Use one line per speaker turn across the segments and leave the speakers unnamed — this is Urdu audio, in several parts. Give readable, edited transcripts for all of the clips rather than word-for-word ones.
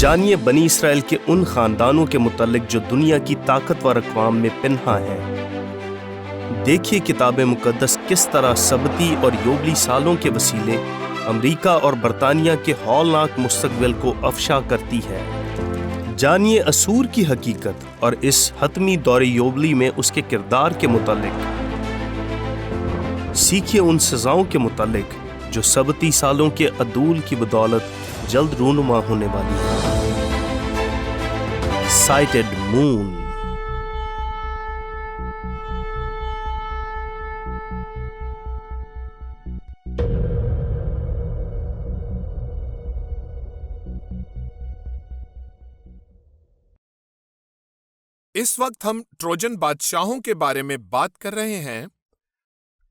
جانیے بنی اسرائیل کے ان خاندانوں کے متعلق جو دنیا کی طاقتور اقوام میں پنہاں ہیں۔ دیکھیے کتاب مقدس کس طرح سبتی اور یوبلی سالوں کے وسیلے امریکہ اور برطانیہ کے ہولناک مستقبل کو افشا کرتی ہے۔ جانیے اسور کی حقیقت اور اس حتمی دور یوبلی میں اس کے کردار کے متعلق۔ سیکھیے ان سزاؤں کے متعلق جو سبتی سالوں کے عدول کی بدولت جلد رونما ہونے والی ہے۔ سائٹڈ مون۔
اس وقت ہم ٹروجن بادشاہوں کے بارے میں بات کر رہے ہیں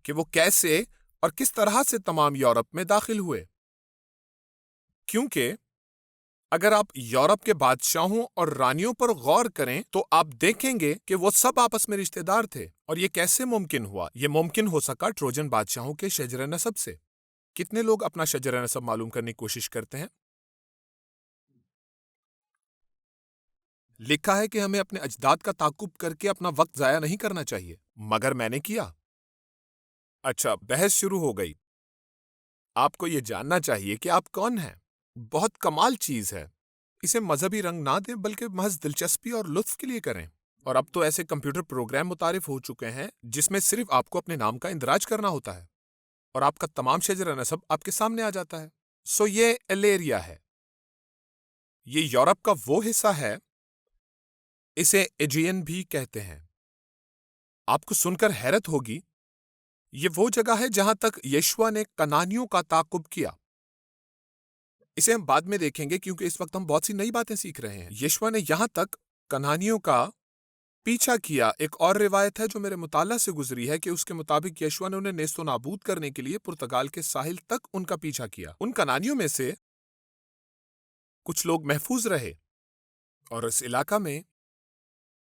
کہ وہ کیسے اور کس طرح سے تمام یورپ میں داخل ہوئے، کیونکہ اگر آپ یورپ کے بادشاہوں اور رانیوں پر غور کریں تو آپ دیکھیں گے کہ وہ سب آپس میں رشتہ دار تھے۔ اور یہ کیسے ممکن ہوا؟ یہ ممکن ہو سکا ٹروجن بادشاہوں کے شجرہ نسب سے۔ کتنے لوگ اپنا شجرہ نسب معلوم کرنے کی کوشش کرتے ہیں؟ لکھا ہے کہ ہمیں اپنے اجداد کا تعاقب کر کے اپنا وقت ضائع نہیں کرنا چاہیے، مگر میں نے کیا۔ اچھا، بحث شروع ہو گئی۔ آپ کو یہ جاننا چاہیے کہ آپ کون ہیں۔ بہت کمال چیز ہے۔ اسے مذہبی رنگ نہ دیں بلکہ محض دلچسپی اور لطف کے لیے کریں۔ اور اب تو ایسے کمپیوٹر پروگرام متعارف ہو چکے ہیں جس میں صرف آپ کو اپنے نام کا اندراج کرنا ہوتا ہے اور آپ کا تمام شجرہ نسب آپ کے سامنے آ جاتا ہے۔ یہ ایلیریا ہے۔ یہ یورپ کا وہ حصہ ہے، اسے ایجین بھی کہتے ہیں۔ آپ کو سن کر حیرت ہوگی، یہ وہ جگہ ہے جہاں تک یشوع نے کنانیوں کا تعاقب کیا۔ اسے ہم بعد میں دیکھیں گے کیونکہ اس وقت ہم بہت سی نئی باتیں سیکھ رہے ہیں۔ یشوع نے یہاں تک کنانیوں کا پیچھا کیا۔ ایک اور روایت ہے جو میرے مطالعہ سے گزری ہے کہ اس کے مطابق یشوع نے انہیں نیست و نابود کرنے کے لیے پرتگال کے ساحل تک ان کا پیچھا کیا۔ ان کنانیوں میں سے کچھ لوگ محفوظ رہے اور اس علاقہ میں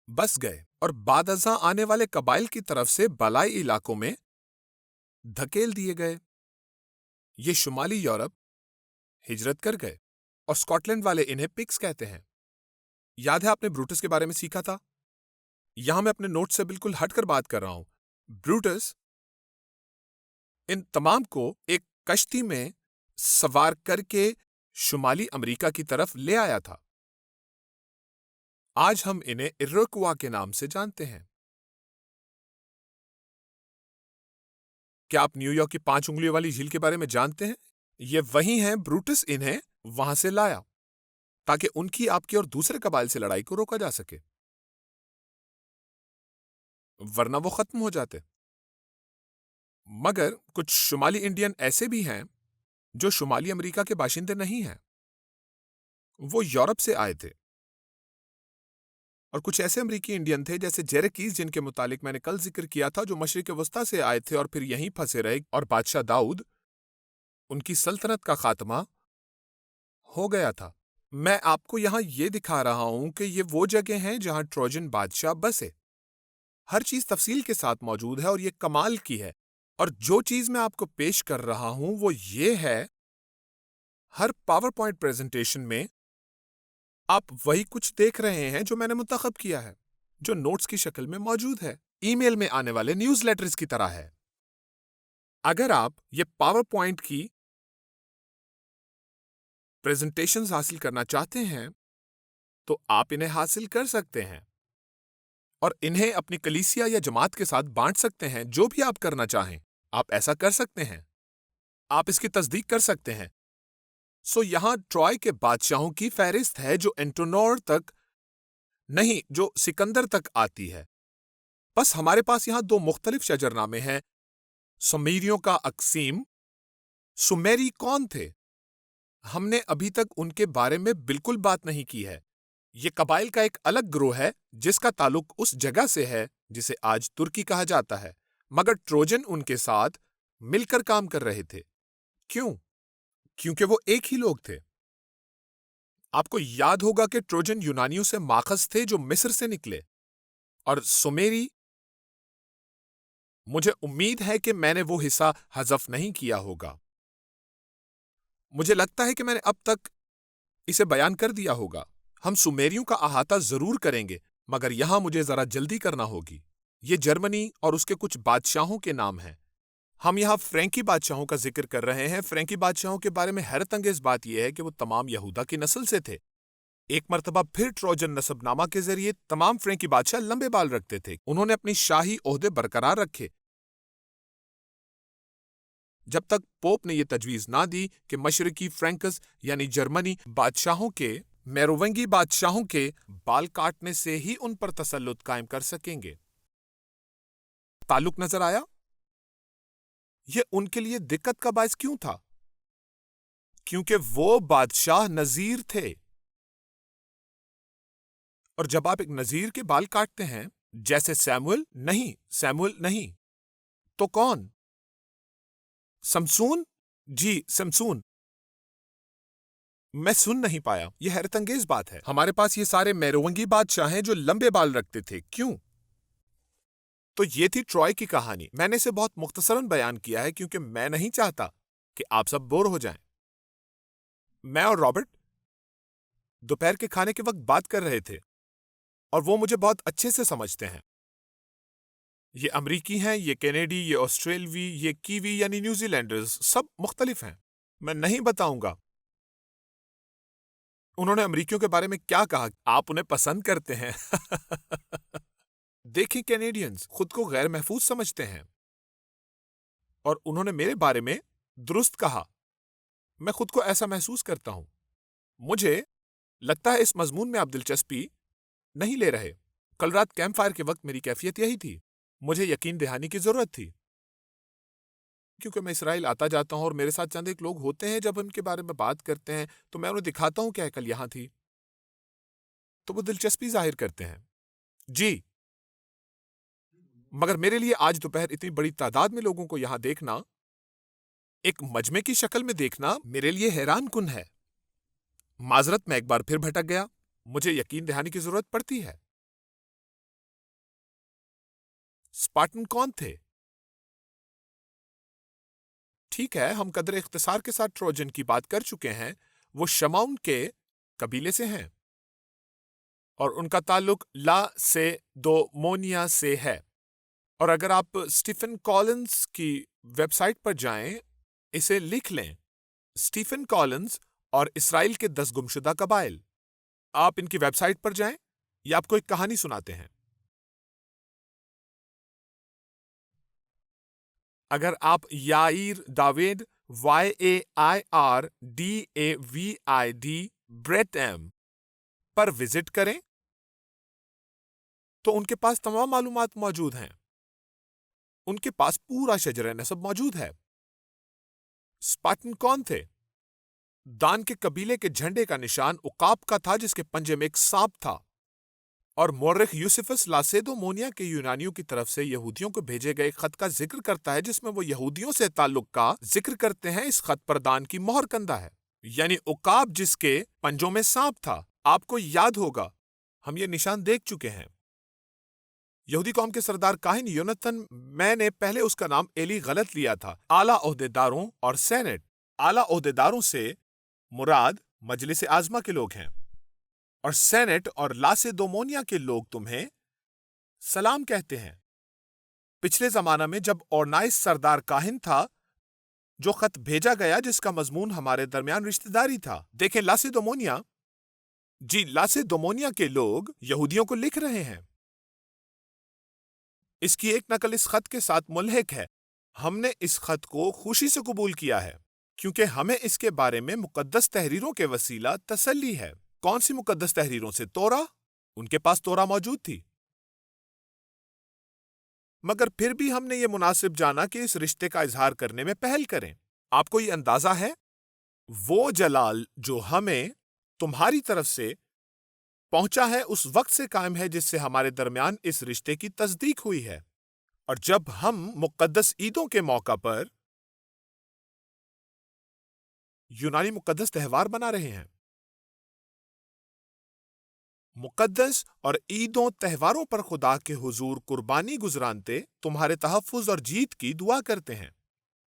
بس گئے، اور بعد ازاں آنے والے قبائل کی طرف سے بالائی علاقوں میں دھکیل دیے گئے۔ یہ شمالی یورپ ہجرت کر گئے، اور اسکاٹ لینڈ والے انہیں پکس کہتے ہیں۔ یاد ہے آپ نے بروٹس کے بارے میں سیکھا تھا؟ یہاں میں اپنے نوٹ سے بالکل ہٹ کر بات کر رہا ہوں۔ بروٹس ان تمام کو ایک کشتی میں سوار کر کے شمالی امریکہ کی طرف لے آیا تھا۔ آج ہم انہیں ایروکوا کے نام سے جانتے ہیں۔ کیا آپ نیو یارک کی 5 انگلیوں والی جھیل کے بارے میں جانتے ہیں؟ یہ وہی ہیں۔ بروٹس انہیں وہاں سے لایا تاکہ ان کی، آپ کی اور دوسرے قبائل سے لڑائی کو روکا جا سکے، ورنہ وہ ختم ہو جاتے۔ مگر کچھ شمالی انڈین ایسے بھی ہیں جو شمالی امریکہ کے باشندے نہیں ہیں، وہ یورپ سے آئے تھے۔ اور کچھ ایسے امریکی انڈین تھے جیسے جیریکیز، جن کے متعلق میں نے کل ذکر کیا تھا، جو مشرق وسطیٰ سے آئے تھے اور پھر یہیں پھنسے رہے، اور بادشاہ داؤد، ان کی سلطنت کا خاتمہ ہو گیا تھا۔ میں آپ کو یہاں یہ دکھا رہا ہوں کہ یہ وہ جگہ ہیں جہاں ٹروجن بادشاہ بسے۔ ہر چیز تفصیل کے ساتھ موجود ہے اور یہ کمال کی ہے۔ اور جو چیز میں آپ کو پیش کر رہا ہوں وہ یہ ہے، ہر پاور پوائنٹ پریزنٹیشن میں آپ وہی کچھ دیکھ رہے ہیں جو میں نے منتخب کیا ہے، جو نوٹس کی شکل میں موجود ہے، ای میل میں آنے والے نیوز لیٹرز کی طرح ہے۔ اگر آپ یہ پاور پوائنٹ کی پریزنٹیشنز حاصل کرنا چاہتے ہیں تو آپ انہیں حاصل کر سکتے ہیں اور انہیں اپنی کلیسیا یا جماعت کے ساتھ بانٹ سکتے ہیں۔ جو بھی آپ کرنا چاہیں آپ ایسا کر سکتے ہیں۔ آپ اس کی تصدیق کر سکتے ہیں۔ یہاں ٹرائے کے بادشاہوں کی فہرست ہے جو انٹونور تک نہیں، جو سکندر تک آتی ہے۔ بس ہمارے پاس یہاں 2 مختلف شجرنامے ہیں۔ سومیریوں کا اقسیم۔ سومیری کون تھے؟ ہم نے ابھی تک ان کے بارے میں بالکل بات نہیں کی ہے۔ یہ قبائل کا ایک الگ گروہ ہے جس کا تعلق اس جگہ سے ہے جسے آج ترکی کہا جاتا ہے، مگر ٹروجن ان کے ساتھ مل کر کام کر رہے تھے۔ کیوں؟ کیونکہ وہ ایک ہی لوگ تھے۔ آپ کو یاد ہوگا کہ ٹروجن یونانیوں سے ماخذ تھے جو مصر سے نکلے، اور سومیری، مجھے امید ہے کہ میں نے وہ حصہ حذف نہیں کیا ہوگا۔ مجھے لگتا ہے کہ میں نے اب تک اسے بیان کر دیا ہوگا۔ ہم سومیریوں کا احاطہ ضرور کریں گے، مگر یہاں مجھے ذرا جلدی کرنا ہوگی۔ یہ جرمنی اور اس کے کچھ بادشاہوں کے نام ہیں۔ ہم یہاں فرینکی بادشاہوں کا ذکر کر رہے ہیں۔ فرینکی بادشاہوں کے بارے میں حیرت انگیز بات یہ ہے کہ وہ تمام یہودا کی نسل سے تھے۔ ایک مرتبہ پھر ٹروجن نسب نامہ کے ذریعے تمام فرینکی بادشاہ لمبے بال رکھتے تھے۔ انہوں نے اپنی شاہی عہدے برقرار رکھے جب تک پوپ نے یہ تجویز نہ دی کہ مشرقی فرینکس یعنی جرمنی بادشاہوں کے میروونگی بادشاہوں کے بال کاٹنے سے ہی ان پر تسلط قائم کر سکیں گے۔ تعلق نظر آیا؟ یہ ان کے لیے دقت کا باعث کیوں تھا؟ کیونکہ وہ بادشاہ نذیر تھے، اور جب آپ ایک نذیر کے بال کاٹتے ہیں جیسے سیموئل نہیں تو کون؟ سمسون؟ جی سمسون۔ میں سن نہیں پایا۔ یہ حیرت انگیز بات ہے۔ ہمارے پاس یہ سارے میروونگی بادشاہ ہیں جو لمبے بال رکھتے تھے، کیوں؟ تو یہ تھی ٹرائے کی کہانی۔ میں نے اسے بہت مختصراً بیان کیا ہے کیونکہ میں نہیں چاہتا کہ آپ سب بور ہو جائیں۔ میں اور رابرٹ دوپہر کے کھانے کے وقت بات کر رہے تھے اور وہ مجھے بہت اچھے سے سمجھتے ہیں۔ یہ امریکی ہیں، یہ کینیڈی، یہ آسٹریلوی، یہ کیوی یعنی نیوزی لینڈرز، سب مختلف ہیں۔ میں نہیں بتاؤں گا انہوں نے امریکیوں کے بارے میں کیا کہا۔ آپ انہیں پسند کرتے ہیں۔ دیکھیں، کینیڈینز خود کو غیر محفوظ سمجھتے ہیں، اور انہوں نے میرے بارے میں درست کہا۔ میں خود کو ایسا محسوس کرتا ہوں۔ مجھے لگتا ہے اس مضمون میں آپ دلچسپی نہیں لے رہے۔ کل رات کیمپ فائر کے وقت میری کیفیت یہی تھی۔ مجھے یقین دہانی کی ضرورت تھی، کیونکہ میں اسرائیل آتا جاتا ہوں اور میرے ساتھ چند ایک لوگ ہوتے ہیں۔ جب ان کے بارے میں بات کرتے ہیں تو میں انہیں دکھاتا ہوں کہ کل یہاں تھی، تو وہ دلچسپی ظاہر کرتے ہیں۔ جی، مگر میرے لیے آج دوپہر اتنی بڑی تعداد میں لوگوں کو یہاں دیکھنا، ایک مجمع کی شکل میں دیکھنا، میرے لیے حیران کن ہے۔ معذرت، میں ایک بار پھر بھٹک گیا۔ مجھے یقین دہانی کی ضرورت پڑتی ہے۔ اسپارٹن کون تھے؟ ٹھیک ہے، ہم قدر اختصار کے ساتھ ٹروجن کی بات کر چکے ہیں۔ وہ شمعون کے قبیلے سے ہیں اور ان کا تعلق لا سے دو مونیا سے ہے۔ اور اگر آپ سٹیفن کالنز کی ویب سائٹ پر جائیں، اسے لکھ لیں، سٹیفن کالنز اور اسرائیل کے 10 گمشدہ قبائل۔ آپ ان کی ویب سائٹ پر جائیں، یہ آپ کو ایک کہانی سناتے ہیں۔ اگر آپ یائیر داوید YAIRDAVID بریٹ ایم پر وزٹ کریں تو ان کے پاس تمام معلومات موجود ہیں۔ ان کے پاس پورا شجرہ نسب موجود ہے۔ اسپارٹن کون تھے؟ دان کے قبیلے کے جھنڈے کا نشان عقاب کا تھا جس کے پنجے میں ایک سانپ تھا، اور مورخ یوسفس لاسیدومونیا کے یونانیوں کی طرف سے یہودیوں کو بھیجے گئے خط کا ذکر کرتا ہے جس میں وہ یہودیوں سے تعلق کا ذکر کرتے ہیں۔ اس خط پر دان کی مہر کندہ ہے، یعنی عقاب جس کے پنجوں میں سانپ تھا۔ آپ کو یاد ہوگا ہم یہ نشان دیکھ چکے ہیں۔ یہودی قوم کے سردار کاہن یونتن، میں نے پہلے اس کا نام ایلی غلط لیا تھا، اعلیٰ عہدیداروں اور سینٹ۔ اعلیٰ عہدیداروں سے مراد مجلس اعظمہ کے لوگ ہیں، اور سینٹ اور لاسیدومونیا کے لوگ تمہیں سلام کہتے ہیں۔ پچھلے زمانہ میں جب اورنائس سردار کاہن تھا، جو خط بھیجا گیا جس کا مضمون ہمارے درمیان رشتہ داری تھا۔ دیکھیں، لاسیدومونیا کے لوگ یہودیوں کو لکھ رہے ہیں۔ اس کی ایک نقل اس خط کے ساتھ ملحق ہے۔ ہم نے اس خط کو خوشی سے قبول کیا ہے کیونکہ ہمیں اس کے بارے میں مقدس تحریروں کے وسیلہ تسلی ہے۔ کون سی مقدس تحریروں سے؟ تورا۔ ان کے پاس تورا موجود تھی، مگر پھر بھی ہم نے یہ مناسب جانا کہ اس رشتے کا اظہار کرنے میں پہل کریں۔ آپ کو یہ اندازہ ہے وہ جلال جو ہمیں تمہاری طرف سے پہنچا ہے اس وقت سے قائم ہے جس سے ہمارے درمیان اس رشتے کی تصدیق ہوئی ہے، اور جب ہم مقدس عیدوں کے موقع پر یونانی مقدس تہوار بنا رہے ہیں، مقدس اور عیدوں تہواروں پر خدا کے حضور قربانی گزرانتے تمہارے تحفظ اور جیت کی دعا کرتے ہیں۔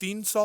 300।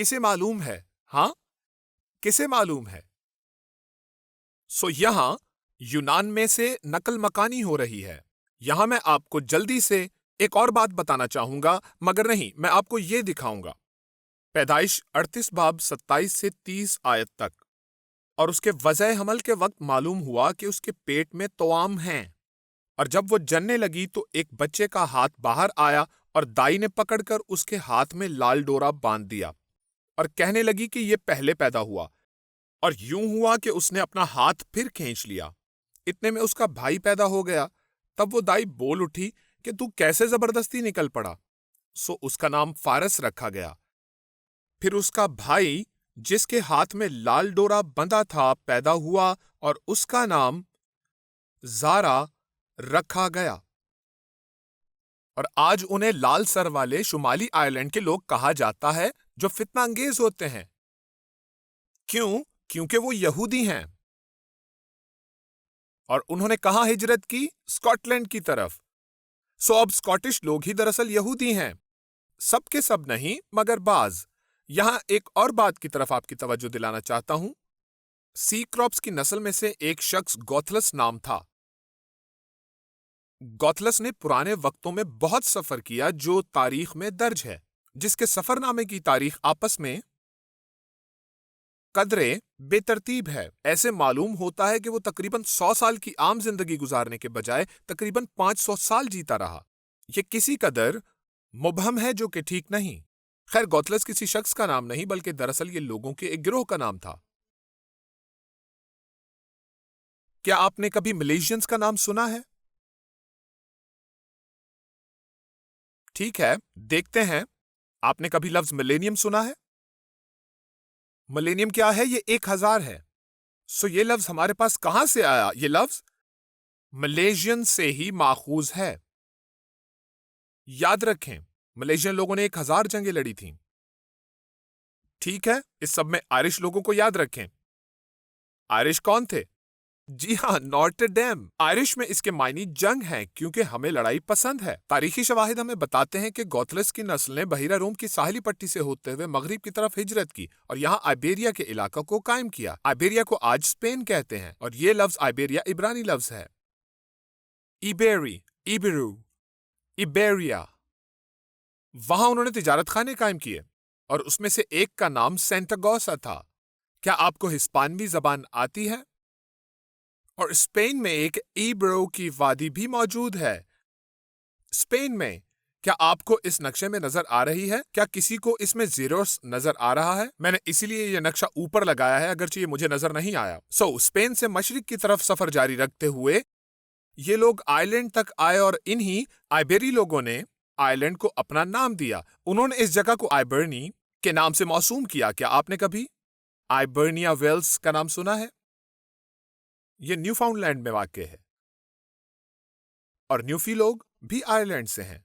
کسے معلوم ہے؟ ہاں، کسے معلوم ہے؟ یہاں یونان میں سے نقل مکانی ہو رہی ہے۔ یہاں میں آپ کو جلدی سے ایک اور بات بتانا چاہوں گا، مگر نہیں، میں آپ کو یہ دکھاؤں گا۔ پیدائش 38 باب 27 سے 30 آیت تک۔ اور اس کے وضع حمل کے وقت معلوم ہوا کہ اس کے پیٹ میں توام ہیں، اور جب وہ جننے لگی تو ایک بچے کا ہاتھ باہر آیا اور دائی نے پکڑ کر اس کے ہاتھ میں لال ڈورا باندھ دیا اور کہنے لگی کہ یہ پہلے پیدا ہوا، اور یوں ہوا کہ اس نے اپنا ہاتھ پھر کھینچ لیا۔ اتنے میں اس کا بھائی پیدا ہو گیا۔ تب وہ دائی بول اٹھی کہ تو کیسے زبردستی نکل پڑا، اس کا نام فارس رکھا گیا۔ پھر اس کا بھائی جس کے ہاتھ میں لال ڈورا بندھا تھا پیدا ہوا، اور اس کا نام زارا رکھا گیا۔ اور آج انہیں لال سر والے شمالی آئرلینڈ کے لوگ کہا جاتا ہے، جو فتنہ انگیز ہوتے ہیں۔ کیوں؟ کیونکہ وہ یہودی ہیں، اور انہوں نے کہاں ہجرت کی؟ اسکاٹ لینڈ کی طرف۔ اب اسکاٹش لوگ ہی دراصل یہودی ہیں، سب کے سب نہیں مگر بعض۔ یہاں ایک اور بات کی طرف آپ کی توجہ دلانا چاہتا ہوں۔ سی کراپس کی نسل میں سے ایک شخص گوتھلس نام تھا۔ گوتھلس نے پرانے وقتوں میں بہت سفر کیا جو تاریخ میں درج ہے، جس کے سفر نامے کی تاریخ آپس میں قدرے بے ترتیب ہے۔ ایسے معلوم ہوتا ہے کہ وہ تقریباً 100 سال کی عام زندگی گزارنے کے بجائے تقریباً 500 سال جیتا رہا۔ یہ کسی قدر مبہم ہے، جو کہ ٹھیک نہیں۔ خیر، گوتھلس کسی شخص کا نام نہیں بلکہ دراصل یہ لوگوں کے ایک گروہ کا نام تھا۔ کیا آپ نے کبھی ملیشینز کا نام سنا ہے؟ ٹھیک ہے، دیکھتے ہیں۔ آپ نے کبھی لفظ ملینیم سنا ہے؟ ملینیم کیا ہے؟ یہ 1000 ہے۔ یہ لفظ ہمارے پاس کہاں سے آیا؟ یہ لفظ ملیشین سے ہی ماخوذ ہے۔ یاد رکھیں، ملیشین لوگوں نے 1000 جنگیں لڑی تھیں۔ ٹھیک ہے، اس سب میں آئرش لوگوں کو یاد رکھیں۔ آئرش کون تھے؟ جی ہاں، نوٹر ڈیم۔ آئرش میں اس کے معنی جنگ ہیں، کیونکہ ہمیں لڑائی پسند ہے۔ تاریخی شواہد ہمیں بتاتے ہیں کہ گوتھلس کی نسل نے بحیرہ روم کی ساحلی پٹی سے ہوتے ہوئے مغرب کی طرف ہجرت کی اور یہاں آئبیریا کے علاقہ کو قائم کیا۔ آئبیریا کو آج اسپین کہتے ہیں، اور یہ لفظ آئبیریا عبرانی لفظ ہے۔ ایبیری، ایبرو، ایبیریا۔ وہاں انہوں نے تجارت خانے قائم کیے، اور اس میں سے ایک کا نام سینٹاگوسا تھا۔ کیا آپ کو ہسپانوی زبان آتی ہے؟ اور اسپین میں ایک ایبرو کی وادی بھی موجود ہے۔ اسپین میں کیا آپ کو اس نقشے میں نظر آ رہی ہے؟ کیا کسی کو اس میں زیروس نظر آ رہا ہے؟ میں نے اسی لیے یہ نقشہ اوپر لگایا ہے، اگرچہ یہ مجھے نظر نہیں آیا۔ اسپین سے مشرق کی طرف سفر جاری رکھتے ہوئے یہ لوگ آئرلینڈ تک آئے، اور انہی آئبیری لوگوں نے آئرلینڈ کو اپنا نام دیا۔ انہوں نے اس جگہ کو آئبرنی کے نام سے موسوم کیا۔ کیا آپ نے کبھی آئبرنیا ویلز کا نام سنا ہے؟ یہ نیو فاؤنڈ لینڈ میں واقع ہے، اور نیوفی لوگ بھی آئرلینڈ سے ہیں۔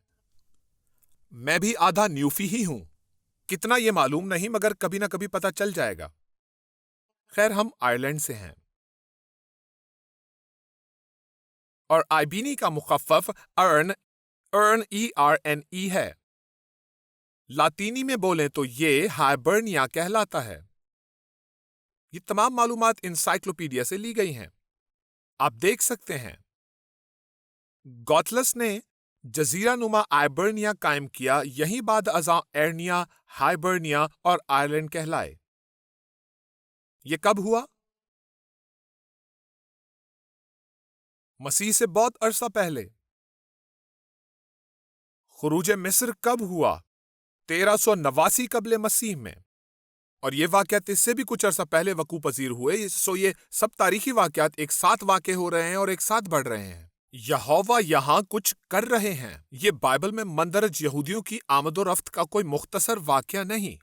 میں بھی آدھا نیوفی ہی ہوں، کتنا یہ معلوم نہیں، مگر کبھی نہ کبھی پتہ چل جائے گا۔ خیر، ہم آئرلینڈ سے ہیں۔ اور آئبینی کا مخفف ارن ERNE ہے۔ لاطینی میں بولیں تو یہ ہائبرنیا کہلاتا ہے۔ یہ تمام معلومات انسائکلوپیڈیا سے لی گئی ہیں، آپ دیکھ سکتے ہیں۔ گوتھلس نے جزیرہ نما آئبرنیا قائم کیا، یہیں بعد ازاں ایرنیا، ہائبرنیا اور آئرلینڈ کہلائے۔ یہ کب ہوا؟ مسیح سے بہت عرصہ پہلے۔ خروج مصر کب ہوا؟ 1389 قبل مسیح میں، اور یہ واقعات اس سے بھی کچھ عرصہ پہلے وقوع پذیر ہوئے۔ یہ سب تاریخی واقعات ایک ساتھ واقع ہو رہے ہیں اور ایک ساتھ بڑھ رہے ہیں۔ یہوہ یہاں کچھ کر رہے ہیں۔ یہ بائبل میں مندرج یہودیوں کی آمد و رفت کا کوئی مختصر واقعہ نہیں،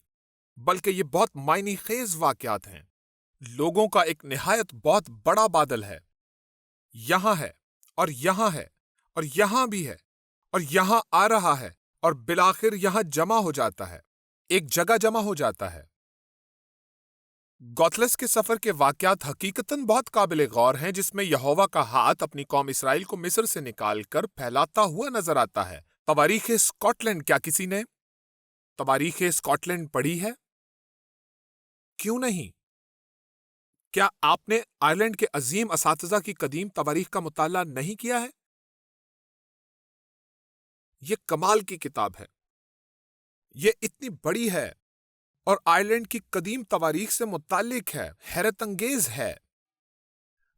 بلکہ یہ بہت معنی خیز واقعات ہیں۔ لوگوں کا ایک نہایت بہت بڑا بادل ہے، یہاں ہے اور یہاں ہے اور یہاں بھی ہے اور یہاں آ رہا ہے، اور بالآخر یہاں جمع ہو جاتا ہے، ایک جگہ جمع ہو جاتا ہے۔ گوتھلس کے سفر کے واقعات حقیقتاً بہت قابل غور ہیں، جس میں یہوہ کا ہاتھ اپنی قوم اسرائیل کو مصر سے نکال کر پھیلاتا ہوا نظر آتا ہے۔ تواریخ اسکاٹ لینڈ، کیا کسی نے تواریخ اسکاٹ لینڈ پڑھی ہے؟ کیوں نہیں؟ کیا آپ نے آئرلینڈ کے عظیم اساتذہ کی قدیم تواریخ کا مطالعہ نہیں کیا ہے؟ یہ کمال کی کتاب ہے. یہ اتنی بڑی ہے اور آئرلینڈ کی قدیم تواریخ سے متعلق ہے، حیرت انگیز ہے.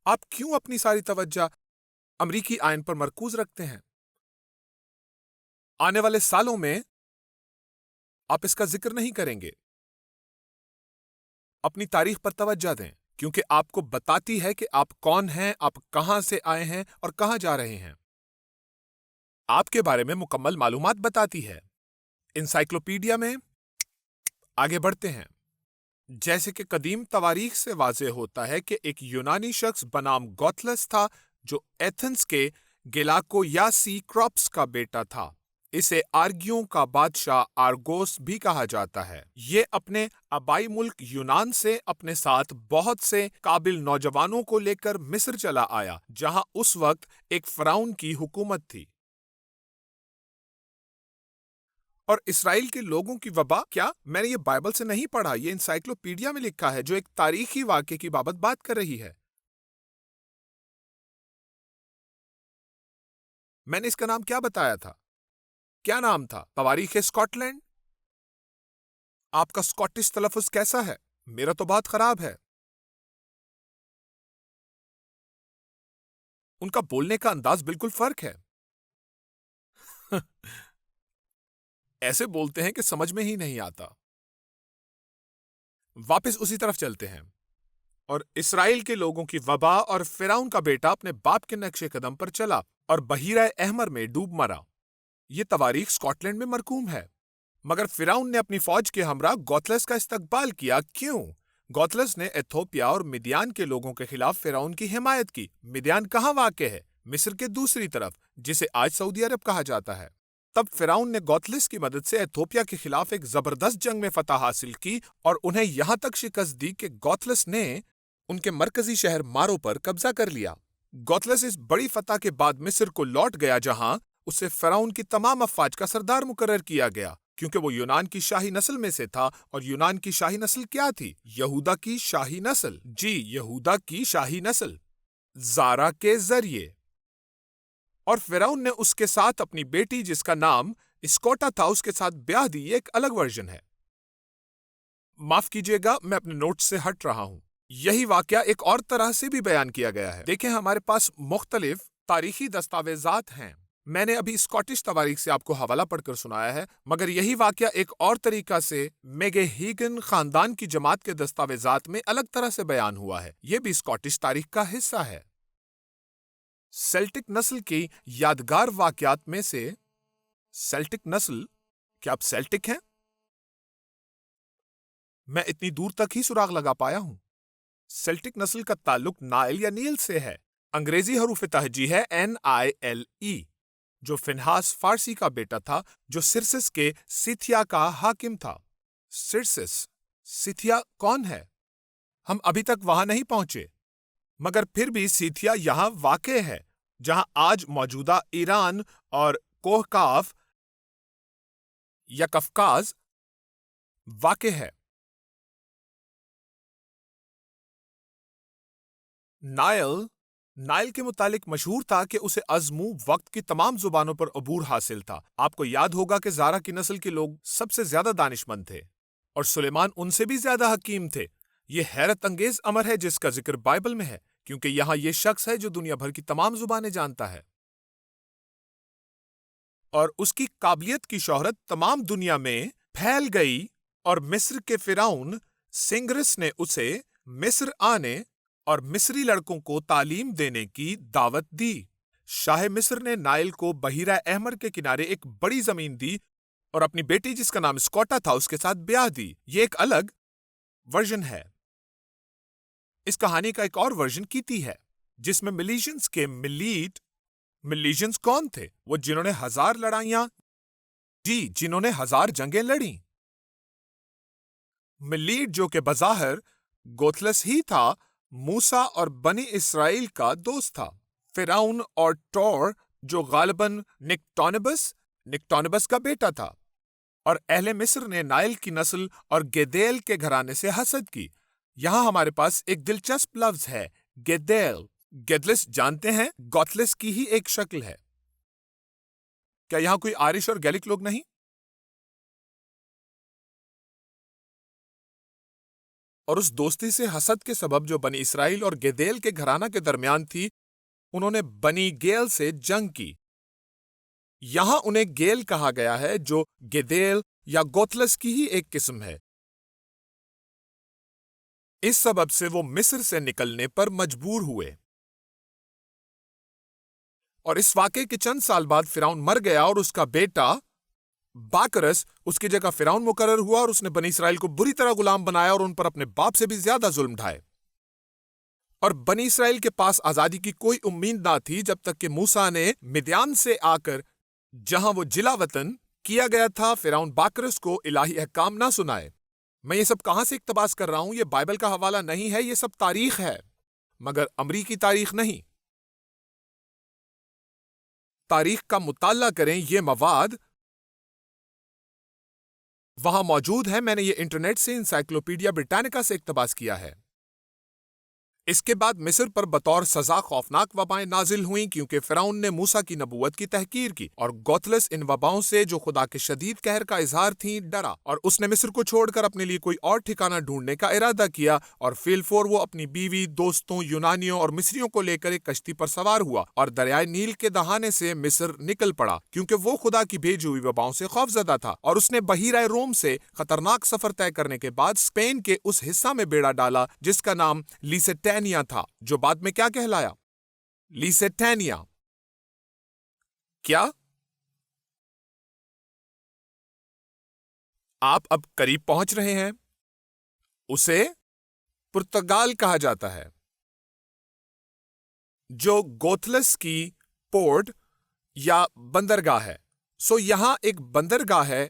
آپ کیوں اپنی ساری توجہ امریکی آئین پر مرکوز رکھتے ہیں؟ آنے والے سالوں میں آپ اس کا ذکر نہیں کریں گے. اپنی تاریخ پر توجہ دیں، کیونکہ آپ کو بتاتی ہے کہ آپ کون ہیں، آپ کہاں سے آئے ہیں اور کہاں جا رہے ہیں. آپ کے بارے میں مکمل معلومات بتاتی ہے. انسائکلوپیڈیا میں آگے بڑھتے ہیں. جیسے کہ قدیم تواریخ سے واضح ہوتا ہے کہ ایک یونانی شخص بنام گوتھلس تھا جو ایتھنز کے گیلاکو یا سی کراپس کا بیٹا تھا. اسے آرگیوں کا بادشاہ آرگوس بھی کہا جاتا ہے. یہ اپنے آبائی ملک یونان سے اپنے ساتھ بہت سے قابل نوجوانوں کو لے کر مصر چلا آیا، جہاں اس وقت ایک فرعون کی حکومت تھی. اور اسرائیل کے لوگوں کی وبا، کیا میں نے یہ بائبل سے نہیں پڑھا، یہ انسائکلوپیڈیا میں لکھا ہے جو ایک تاریخی واقعے کی بابت بات کر رہی ہے. میں نے اس کا نام کیا بتایا تھا؟ کیا نام تھا؟ تواریخ اسکاٹ لینڈ. آپ کا اسکاٹش تلفظ کیسا ہے؟ میرا تو بہت خراب ہے. ان کا بولنے کا انداز بالکل فرق ہے. ایسے بولتے ہیں کہ سمجھ میں ہی نہیں آتا. واپس اسی طرف چلتے ہیں. اور اسرائیل کے لوگوں کی وبا اور فرعون کا بیٹا اپنے باپ کے نقش قدم پر چلا اور بحیرہ احمر میں ڈوب مرا. یہ تواریخ اسکاٹ لینڈ میں مرقوم ہے. مگر فرعون نے اپنی فوج کے ہمراہ گوتھلس کا استقبال کیا. کیوں؟ گوتھلس نے ایتھوپیا اور مدیان کے لوگوں کے خلاف فرعون کی حمایت کی. مدیان کہاں واقع ہے؟ مصر کے دوسری طرف، جسے آج سعودی عرب کہا جاتا ہے. تب فرعون نے گوتھلس کی مدد سے ایتھوپیا کے خلاف ایک زبردست جنگ میں فتح حاصل کی اور انہیں یہاں تک شکست دی کہ گوتھلس نے ان کے مرکزی شہر مارو پر قبضہ کر لیا. گوتھلس اس بڑی فتح کے بعد مصر کو لوٹ گیا، جہاں اسے فرعون کی تمام افواج کا سردار مقرر کیا گیا، کیونکہ وہ یونان کی شاہی نسل میں سے تھا. اور یونان کی شاہی نسل کیا تھی؟ یہودا کی شاہی نسل. جی، یہودا کی شاہی نسل، زارا کے ذریعے. اور فرعون نے اس کے ساتھ اپنی بیٹی جس کا نام اسکوٹا تھا اس کے ساتھ بیاہ دی. یہ ایک الگ ورژن ہے. معاف کیجیے گا، میں اپنے نوٹ سے ہٹ رہا ہوں. یہی واقعہ ایک اور طرح سے بھی بیان کیا گیا ہے. دیکھیں، ہمارے پاس مختلف تاریخی دستاویزات ہیں. میں نے ابھی اسکاٹش تواریخ سے آپ کو حوالہ پڑھ کر سنایا ہے، مگر یہی واقعہ ایک اور طریقہ سے میگے ہیگن خاندان کی جماعت کے دستاویزات میں الگ طرح سے بیان ہوا ہے. یہ بھی اسکاٹش تاریخ کا حصہ ہے. سیلٹک نسل کی یادگار واقعات میں سے سیلٹک نسل، کیا آپ سیلٹک ہیں؟ میں اتنی دور تک ہی سراغ لگا پایا ہوں. سیلٹک نسل کا تعلق نائل یا نیل سے ہے. انگریزی حروف تہجی ہے NILE، جو فنہاس فارسی کا بیٹا تھا جو سرسس کے سیتھیا کا حاکم تھا. سرسس، سیتھیا کون ہے؟ ہم ابھی تک وہاں نہیں پہنچے، مگر پھر بھی سیتھیا یہاں واقع ہے، جہاں آج موجودہ ایران اور کوہکاف یا کفکاز واقع ہے. نائل کے متعلق مشہور تھا کہ اسے ازمو وقت کی تمام زبانوں پر عبور حاصل تھا. آپ کو یاد ہوگا کہ زارا کی نسل کے لوگ سب سے زیادہ دانشمند تھے اور سلیمان ان سے بھی زیادہ حکیم تھے. یہ حیرت انگیز امر ہے جس کا ذکر بائبل میں ہے، کیونکہ یہاں یہ شخص ہے جو دنیا بھر کی تمام زبانیں جانتا ہے، اور اس کی قابلیت کی شہرت تمام دنیا میں پھیل گئی. اور مصر کے فرعون سنگرس نے اسے مصر آنے اور مصری لڑکوں کو تعلیم دینے کی دعوت دی. شاہ مصر نے نائل کو بحیرہ احمر کے کنارے ایک بڑی زمین دی اور اپنی بیٹی جس کا نام اسکوٹا تھا اس کے ساتھ بیاہ دی. یہ ایک الگ ورژن ہے. اس کہانی کا ایک اور ورژن کیتی ہے جس میں ملیشنز کے ملیشنز کون تھے؟ وہ جنہوں نے جنہوں نے 1000 جنگیں لڑیں. ملیٹ جو کہ بظاہر گوتھلس ہی تھا، موسیٰ اور بنی اسرائیل کا دوست تھا. فرعون اور ٹور جو غالباً نکٹونبس کا بیٹا تھا. اور اہل مصر نے نائل کی نسل اور گیدیل کے گھرانے سے حسد کی۔ یہاں ہمارے پاس ایک دلچسپ لفظ ہے، گیدیل۔ گیدلس جانتے ہیں گوتھلس کی ہی ایک شکل ہے۔ کیا یہاں کوئی آئرش اور گیلک لوگ نہیں؟ اور اس دوستی سے حسد کے سبب جو بنی اسرائیل اور گیدیل کے گھرانہ کے درمیان تھی، انہوں نے بنی گیل سے جنگ کی۔ یہاں انہیں گیل کہا گیا ہے جو گیدیل یا گوتھلس کی ہی ایک قسم ہے۔ اس سبب سے وہ مصر سے نکلنے پر مجبور ہوئے۔ اور اس واقعے کے چند سال بعد فرعون مر گیا اور اس کا بیٹا باکرس اس کی جگہ فرعون مقرر ہوا، اور اس نے بنی اسرائیل کو بری طرح غلام بنایا اور ان پر اپنے باپ سے بھی زیادہ ظلم ڈھائے۔ اور بنی اسرائیل کے پاس آزادی کی کوئی امید نہ تھی جب تک کہ موسیٰ نے مدیان سے آ کر، جہاں وہ جلا وطن کیا گیا تھا، فرعون باکرس کو الہی احکام نہ سنائے۔ میں یہ سب کہاں سے اقتباس کر رہا ہوں؟ یہ بائبل کا حوالہ نہیں ہے، یہ سب تاریخ ہے، مگر امریکی تاریخ نہیں۔ تاریخ کا مطالعہ کریں، یہ مواد وہاں موجود ہے۔ میں نے یہ انٹرنیٹ سے انسائکلوپیڈیا بریٹانیکا سے اقتباس کیا ہے۔ اس کے بعد مصر پر بطور سزا خوفناک وبائیں نازل ہوئیں، کیونکہ فرعون نے موسیٰ کی نبوت کی تحقیر کی، اور گوتھلس ان وباؤں سے جو خدا کے شدید قہر کا اظہار تھیں ڈرا، اور اس نے مصر کو چھوڑ کر اپنے لیے کوئی اور ٹھکانہ ڈھونڈنے کا ارادہ کیا، اور فی الفور وہ اپنی بیوی، دوستوں، یونانیوں اور مصریوں کو لے کر ایک کشتی پر سوار ہوا اور دریائے نیل کے دہانے سے مصر نکل پڑا، کیونکہ وہ خدا کی بھیجی ہوئی وباؤں سے خوفزدہ تھا۔ اور اس نے بحیرہ روم سے خطرناک سفر طے کرنے کے بعد اسپین کے اس حصہ میں بیڑا ڈالا جس کا نام لیسٹینیا تھا، جو بعد میں کیا کہلایا؟ لیسٹینیا۔ کیا آپ اب قریب پہنچ رہے ہیں؟ اسے پرتگال کہا جاتا ہے، جو گوتھلس کی پورٹ یا بندرگاہ ہے۔ سو یہاں ایک بندرگاہ ہے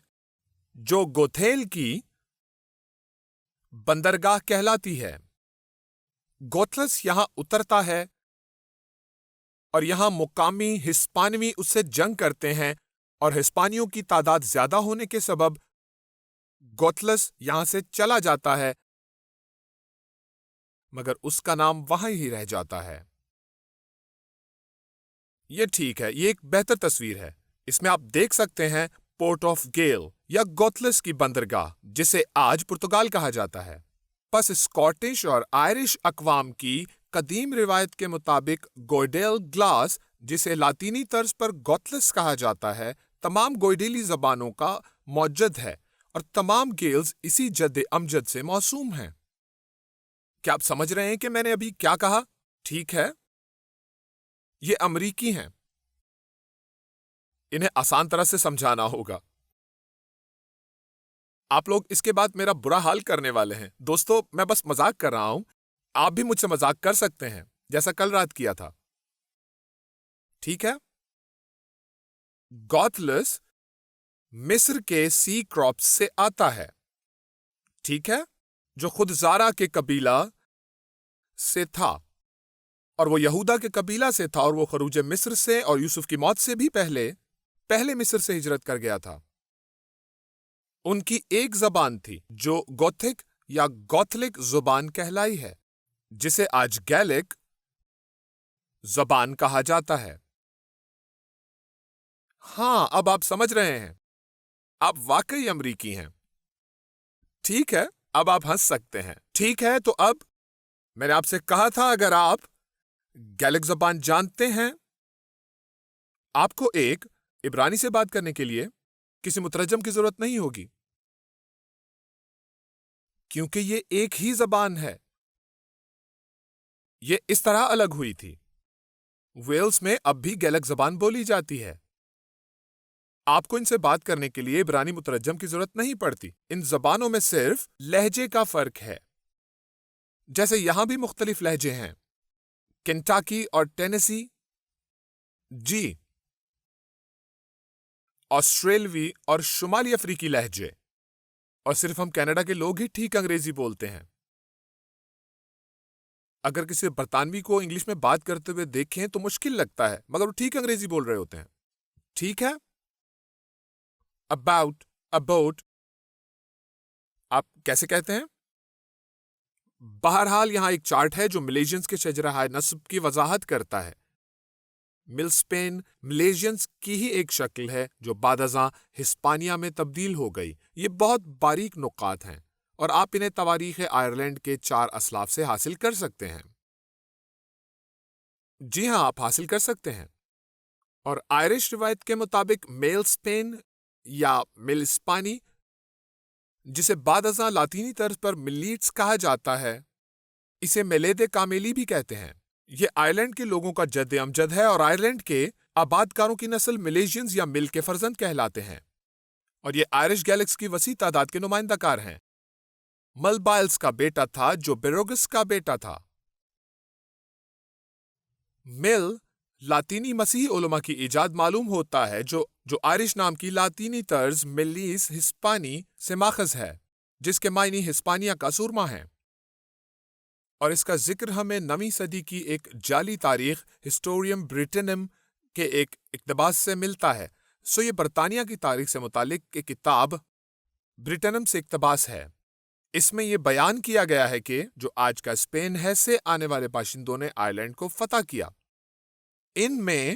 جو گوتھیل کی بندرگاہ کہلاتی ہے۔ گوتھلس یہاں اترتا ہے اور یہاں مقامی ہسپانوی اس سے جنگ کرتے ہیں، اور ہسپانیوں کی تعداد زیادہ ہونے کے سبب گوتھلس یہاں سے چلا جاتا ہے، مگر اس کا نام وہاں ہی رہ جاتا ہے۔ یہ ٹھیک ہے، یہ ایک بہتر تصویر ہے۔ اس میں آپ دیکھ سکتے ہیں پورٹ آف گیل یا گوتھلس کی بندرگاہ، جسے آج پرتگال کہا جاتا ہے۔ پس اسکاٹش اور آئرش اقوام کی قدیم روایت کے مطابق گوئیڈیل گلاس، جسے لاطینی طرز پر گوتھلس کہا جاتا ہے، تمام گوئیڈیلی زبانوں کا موجد ہے، اور تمام گیلز اسی جد امجد سے موسوم ہیں۔ کیا آپ سمجھ رہے ہیں کہ میں نے ابھی کیا کہا؟ ٹھیک ہے، یہ امریکی ہیں، انہیں آسان طرح سے سمجھانا ہوگا۔ آپ لوگ اس کے بعد میرا برا حال کرنے والے ہیں۔ دوستو، میں بس مذاق کر رہا ہوں، آپ بھی مجھ سے مذاق کر سکتے ہیں جیسا کل رات کیا تھا، ٹھیک ہے؟ گوتھلس مصر کے سی کراپس سے آتا ہے، ٹھیک ہے، جو خود زارا کے قبیلہ سے تھا، اور وہ یہودا کے قبیلہ سے تھا، اور وہ خروج مصر سے اور یوسف کی موت سے بھی پہلے مصر سے ہجرت کر گیا تھا۔ ان کی ایک زبان تھی جو گوتھک یا گوتھلک زبان کہلائی ہے، جسے آج گیلک زبان کہا جاتا ہے۔ ہاں، اب آپ سمجھ رہے ہیں، آپ واقعی امریکی ہیں۔ ٹھیک ہے، اب آپ ہنس سکتے ہیں۔ ٹھیک ہے، تو اب میں نے آپ سے کہا تھا اگر آپ گیلک زبان جانتے ہیں، آپ کو ایک عبرانی سے بات کرنے کے لیے کسی مترجم کی ضرورت نہیں ہوگی، کیونکہ یہ ایک ہی زبان ہے۔ یہ اس طرح الگ ہوئی تھی۔ ویلز میں اب بھی گیلک زبان بولی جاتی ہے۔ آپ کو ان سے بات کرنے کے لیے عبرانی مترجم کی ضرورت نہیں پڑتی۔ ان زبانوں میں صرف لہجے کا فرق ہے، جیسے یہاں بھی مختلف لہجے ہیں، کنٹاکی اور ٹینیسی، جی، آسٹریلوی اور شمالی افریقی لہجے، اور صرف ہم کینیڈا کے لوگ ہی ٹھیک انگریزی بولتے ہیں۔ اگر کسی برطانوی کو انگلش میں بات کرتے ہوئے دیکھیں تو مشکل لگتا ہے، مگر وہ ٹھیک انگریزی بول رہے ہوتے ہیں، ٹھیک ہے؟ ابوٹ آپ کیسے کہتے ہیں؟ بہرحال یہاں ایک چارٹ ہے جو ملیشینز کے شجرہ نسب کی وضاحت کرتا ہے۔ ملسپین ملیشینز کی ہی ایک شکل ہے جو بعد ازاں ہسپانیہ میں تبدیل ہو گئی۔ یہ بہت باریک نقاط ہیں اور آپ انہیں تواریخ آئرلینڈ کے 4 اسلاف سے حاصل کر سکتے ہیں۔ جی ہاں، آپ حاصل کر سکتے ہیں۔ اور آئرش روایت کے مطابق میل اسپین یا مل اسپانی، جسے بعد ازاں لاطینی طرز پر ملیٹس کہا جاتا ہے، اسے میلید کامیلی بھی کہتے ہیں۔ یہ آئرلینڈ کے لوگوں کا جد امجد ہے اور آئرلینڈ کے آباد کاروں کی نسل ملیشینز یا مل کے فرزند کہلاتے ہیں، اور یہ آئرش گیلکس کی وسیع تعداد کے نمائندہ کار ہیں۔ مل بائلز کا بیٹا تھا جو بیروگس کا بیٹا تھا۔ مل لاطینی مسیحی علماء کی ایجاد معلوم ہوتا ہے جو آئرش نام کی لاطینی طرز ملیس ہسپانی سے ماخذ ہے، جس کے معنی ہسپانیہ کا سورما ہیں، اور اس کا ذکر ہمیں 9ویں صدی کی ایک جعلی تاریخ ہسٹوریم بریٹنم کے ایک اقتباس سے ملتا ہے۔ یہ برطانیہ کی تاریخ سے متعلق ایک کتاب بریٹنم سے اقتباس ہے۔ اس میں یہ بیان کیا گیا ہے کہ جو آج کا اسپین ہے سے آنے والے باشندوں نے آئرلینڈ کو فتح کیا۔ ان میں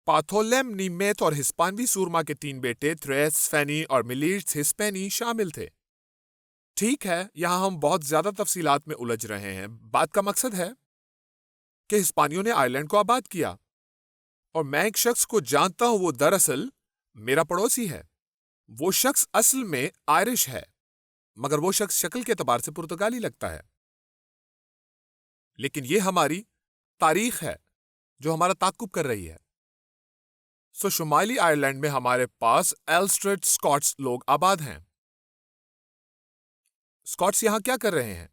پاتھولیم نیمیت اور ہسپانوی سورما کے 3 بیٹے تھریس فینی اور ملیٹس ہسپینی شامل تھے۔ ٹھیک ہے، یہاں ہم بہت زیادہ تفصیلات میں الجھ رہے ہیں۔ بات کا مقصد ہے کہ ہسپانیوں نے آئرلینڈ کو آباد کیا، اور میں ایک شخص کو جانتا ہوں، وہ دراصل میرا پڑوسی ہے۔ وہ شخص اصل میں آئرش ہے، مگر وہ شخص شکل کے اعتبار سے پرتگالی لگتا ہے۔ لیکن یہ ہماری تاریخ ہے جو ہمارا تعاقب کر رہی ہے۔ شمالی آئرلینڈ میں ہمارے پاس ایلسٹریٹ اسکاٹس لوگ آباد ہیں۔ اسکاٹس یہاں کیا کر رہے ہیں؟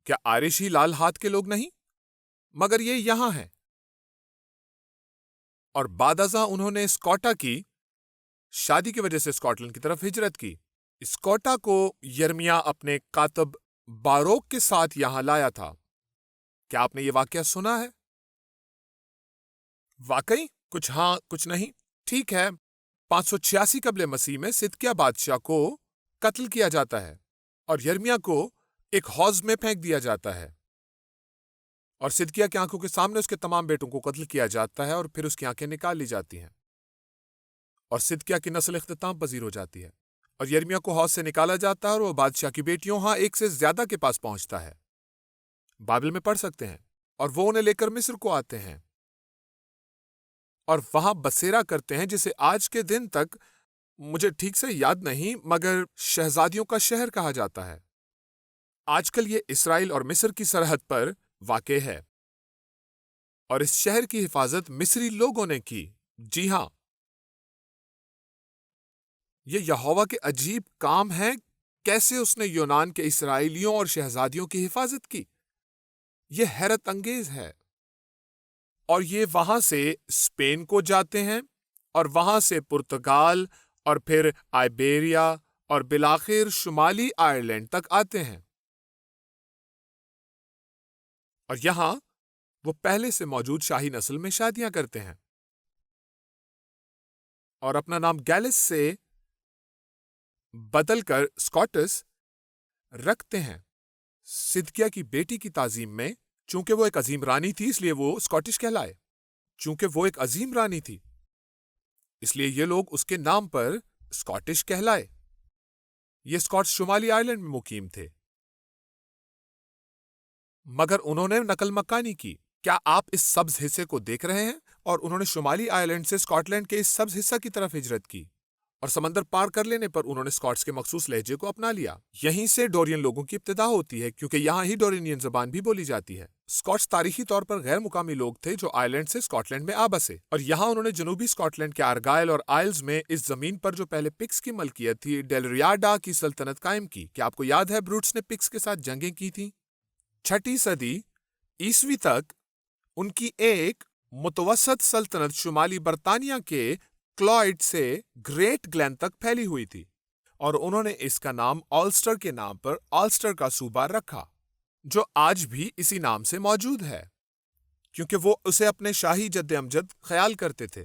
کیا آئرش ہی لال ہاتھ کے لوگ نہیں؟ مگر یہ یہاں ہیں، اور بعد ازاں انہوں نے اسکاٹا کی شادی کی وجہ سے اسکاٹ لینڈ کی طرف ہجرت کی۔ اسکاٹا کو یرمیا اپنے کاتب باروک کے ساتھ یہاں لایا تھا۔ کیا آپ نے یہ واقعہ سنا ہے؟ واقعی؟ کچھ ہاں کچھ نہیں۔ ٹھیک ہے، 586 قبل مسیح میں صدقیہ بادشاہ کو قتل کیا جاتا ہے، اور یرمیا کو ایک حوض میں پھینک دیا جاتا ہے، اور صدقیہ کی آنکھوں کے سامنے اس کے تمام بیٹوں کو قتل کیا جاتا ہے، اور پھر اس کی آنکھیں نکال لی جاتی ہیں، اور صدقیہ کی نسل اختتام پذیر ہو جاتی ہے، اور یرمیا کو حوض سے نکالا جاتا ہے، اور وہ بادشاہ کی بیٹیوں ہاں ایک سے زیادہ کے پاس پہنچتا ہے۔ بائبل میں پڑھ سکتے ہیں، اور وہ انہیں لے کر مصر کو آتے ہیں اور وہاں بسیرا کرتے ہیں، جسے آج کے دن تک مجھے ٹھیک سے یاد نہیں مگر شہزادیوں کا شہر کہا جاتا ہے۔ آج کل یہ اسرائیل اور مصر کی سرحد پر واقع ہے، اور اس شہر کی حفاظت مصری لوگوں نے کی۔ جی ہاں، یہ یہوہ کے عجیب کام ہیں، کیسے اس نے یونان کے اسرائیلیوں اور شہزادیوں کی حفاظت کی۔ یہ حیرت انگیز ہے۔ اور یہ وہاں سے اسپین کو جاتے ہیں، اور وہاں سے پرتگال، اور پھر آئیبیریا، اور بالآخر شمالی آئرلینڈ تک آتے ہیں، اور یہاں وہ پہلے سے موجود شاہی نسل میں شادیاں کرتے ہیں، اور اپنا نام گیلس سے بدل کر اسکاٹس رکھتے ہیں صدقیہ کی بیٹی کی تعظیم میں۔ چونکہ وہ ایک عظیم رانی تھی اس لیے وہ اسکاٹش کہلائے۔ چونکہ وہ ایک عظیم رانی تھی اس لیے یہ لوگ اس کے نام پر اسکاٹش کہلائے۔ یہ اسکاٹس شمالی آئرلینڈ میں مقیم تھے، مگر انہوں نے نقل مکانی کی۔ کیا آپ اس سبز حصے کو دیکھ رہے ہیں؟ اور انہوں نے شمالی آئرلینڈ سے اسکاٹ لینڈ کے اس سبز حصہ کی طرف ہجرت کی، اور سمندر پار کر لینے پر انہوں نے اسکاٹس کے مخصوص لہجے کو اپنا لیا۔ یہیں سے ڈورین لوگوں کی ابتدا ہوتی ہے، کیونکہ یہاں ہی ڈورینین زبان بھی بولی جاتی ہے۔ اسکاٹس تاریخی طور پر غیر مقامی لوگ تھے جو آئرلینڈ سے اسکاٹ لینڈ میں آ بسے، اور یہاں انہوں نے جنوبی اسکاٹ لینڈ کے آرگائل اور آئلز میں اس زمین پر جو پہلے پکس کی ملکیت تھی ڈیلریاڈا کی سلطنت قائم کی۔ کیا آپ کو یاد ہے بروٹس نے پکس کے ساتھ جنگیں کی تھیں؟ 6 صدی عیسوی تک ان کی ایک متوسط سلطنت شمالی برطانیہ کے کلائڈ سے گریٹ گلین تک پھیلی ہوئی تھی، اور انہوں نے اس کا نام آلسٹر کے نام پر آلسٹر کا صوبہ رکھا، جو آج بھی اسی نام سے موجود ہے، کیونکہ وہ اسے اپنے شاہی جد امجد خیال کرتے تھے۔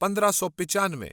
1595,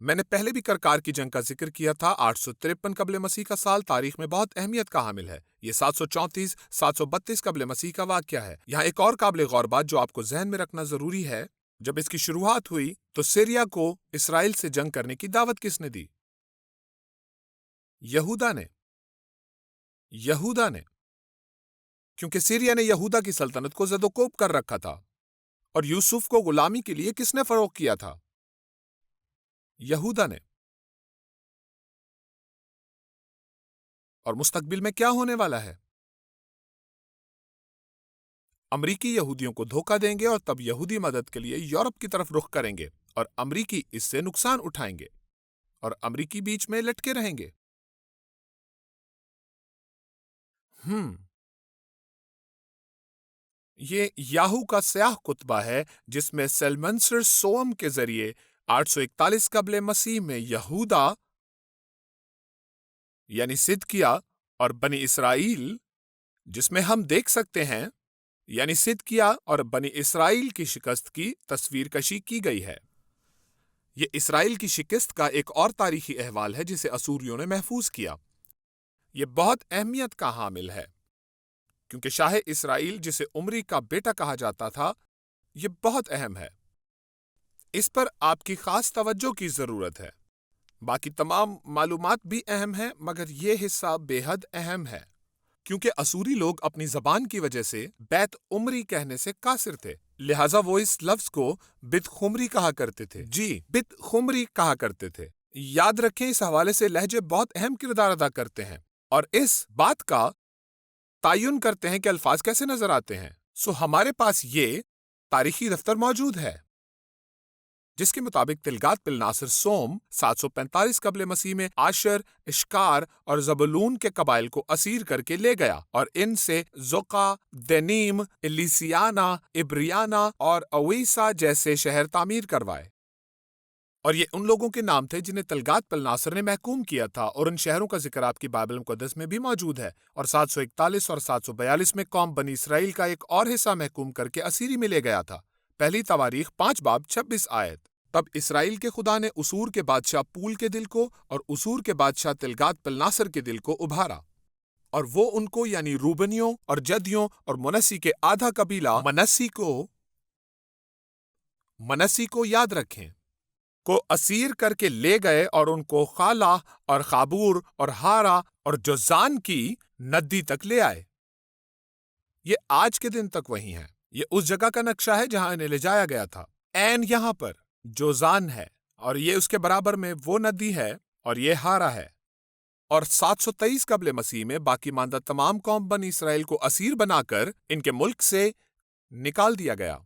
میں نے پہلے بھی کرکار کی جنگ کا ذکر کیا تھا۔ 853 قبل مسیح کا سال تاریخ میں بہت اہمیت کا حامل ہے۔ یہ 732 قبل مسیح کا واقعہ ہے۔ یہاں ایک اور قابل غور بات جو آپ کو ذہن میں رکھنا ضروری ہے، جب اس کی شروعات ہوئی تو سیریا کو اسرائیل سے جنگ کرنے کی دعوت کس نے دی؟ یہودا نے۔ کیونکہ سیریا نے یہودا کی سلطنت کو زد و کوب کر رکھا تھا۔ اور یوسف کو غلامی کے لیے کس نے فروغ کیا تھا؟ یہودا نے۔ اور مستقبل میں کیا ہونے والا ہے؟ امریکی یہودیوں کو دھوکہ دیں گے اور تب یہودی مدد کے لیے یورپ کی طرف رخ کریں گے اور امریکی اس سے نقصان اٹھائیں گے اور امریکی بیچ میں لٹکے رہیں گے۔ یہ یاہو کا سیاہ کتبہ ہے جس میں سیلمنسر سوم کے ذریعے 841 قبل مسیح میں یہودا یعنی صدقیہ اور بنی اسرائیل، جس میں ہم دیکھ سکتے ہیں یعنی صدقیہ اور بنی اسرائیل کی شکست کی تصویر کشی کی گئی ہے۔ یہ اسرائیل کی شکست کا ایک اور تاریخی احوال ہے جسے اسوریوں نے محفوظ کیا۔ یہ بہت اہمیت کا حامل ہے کیونکہ شاہ اسرائیل جسے عمری کا بیٹا کہا جاتا تھا، یہ بہت اہم ہے۔ اس پر آپ کی خاص توجہ کی ضرورت ہے۔ باقی تمام معلومات بھی اہم ہیں مگر یہ حصہ بے حد اہم ہے کیونکہ اسوری لوگ اپنی زبان کی وجہ سے بیت عمری کہنے سے قاصر تھے، لہٰذا وہ اس لفظ کو بت خمری کہا کرتے تھے۔ بت خمری کہا کرتے تھے۔ یاد رکھیں اس حوالے سے لہجے بہت اہم کردار ادا کرتے ہیں اور اس بات کا تعین کرتے ہیں کہ الفاظ کیسے نظر آتے ہیں۔ ہمارے پاس یہ تاریخی دفتر موجود ہے جس کے مطابق تلگات پلناصر سوم 745 قبل مسیح میں آشر، اشکار اور زبولون کے قبائل کو اسیر کر کے لے گیا اور ان سے زقا، دنیم، الیسیانا، ابریانا اور اویسا جیسے شہر تعمیر کروائے۔ اور یہ ان لوگوں کے نام تھے جنہیں تلگات پلناصر نے محکوم کیا تھا اور ان شہروں کا ذکر آپ کی بائبل مقدس میں بھی موجود ہے۔ اور 741 اور 742 میں قوم بنی اسرائیل کا ایک اور حصہ محکوم کر کے اسیری میں لے گیا تھا۔ پہلی تواریخ 5 باب 26 آیت۔ تب اسرائیل کے خدا نے اسور کے بادشاہ پول کے دل کو اور اسور کے بادشاہ تلگات پلناصر کے دل کو ابھارا، اور وہ ان کو یعنی روبنیوں اور جدیوں اور منسی کے آدھا قبیلہ منسی کو یاد رکھیں کو اسیر کر کے لے گئے اور ان کو خالہ اور خابور اور ہارا اور جوزان کی ندی تک لے آئے۔ یہ آج کے دن تک وہی ہیں۔ یہ اس جگہ کا نقشہ ہے جہاں انہیں لے جایا گیا تھا۔ این یہاں پر جوزان ہے اور یہ اس کے برابر میں وہ ندی ہے اور یہ ہارا ہے۔ اور 723 قبل مسیح میں باقی ماندہ تمام قوم بنی اسرائیل کو اسیر بنا کر ان کے ملک سے نکال دیا گیا۔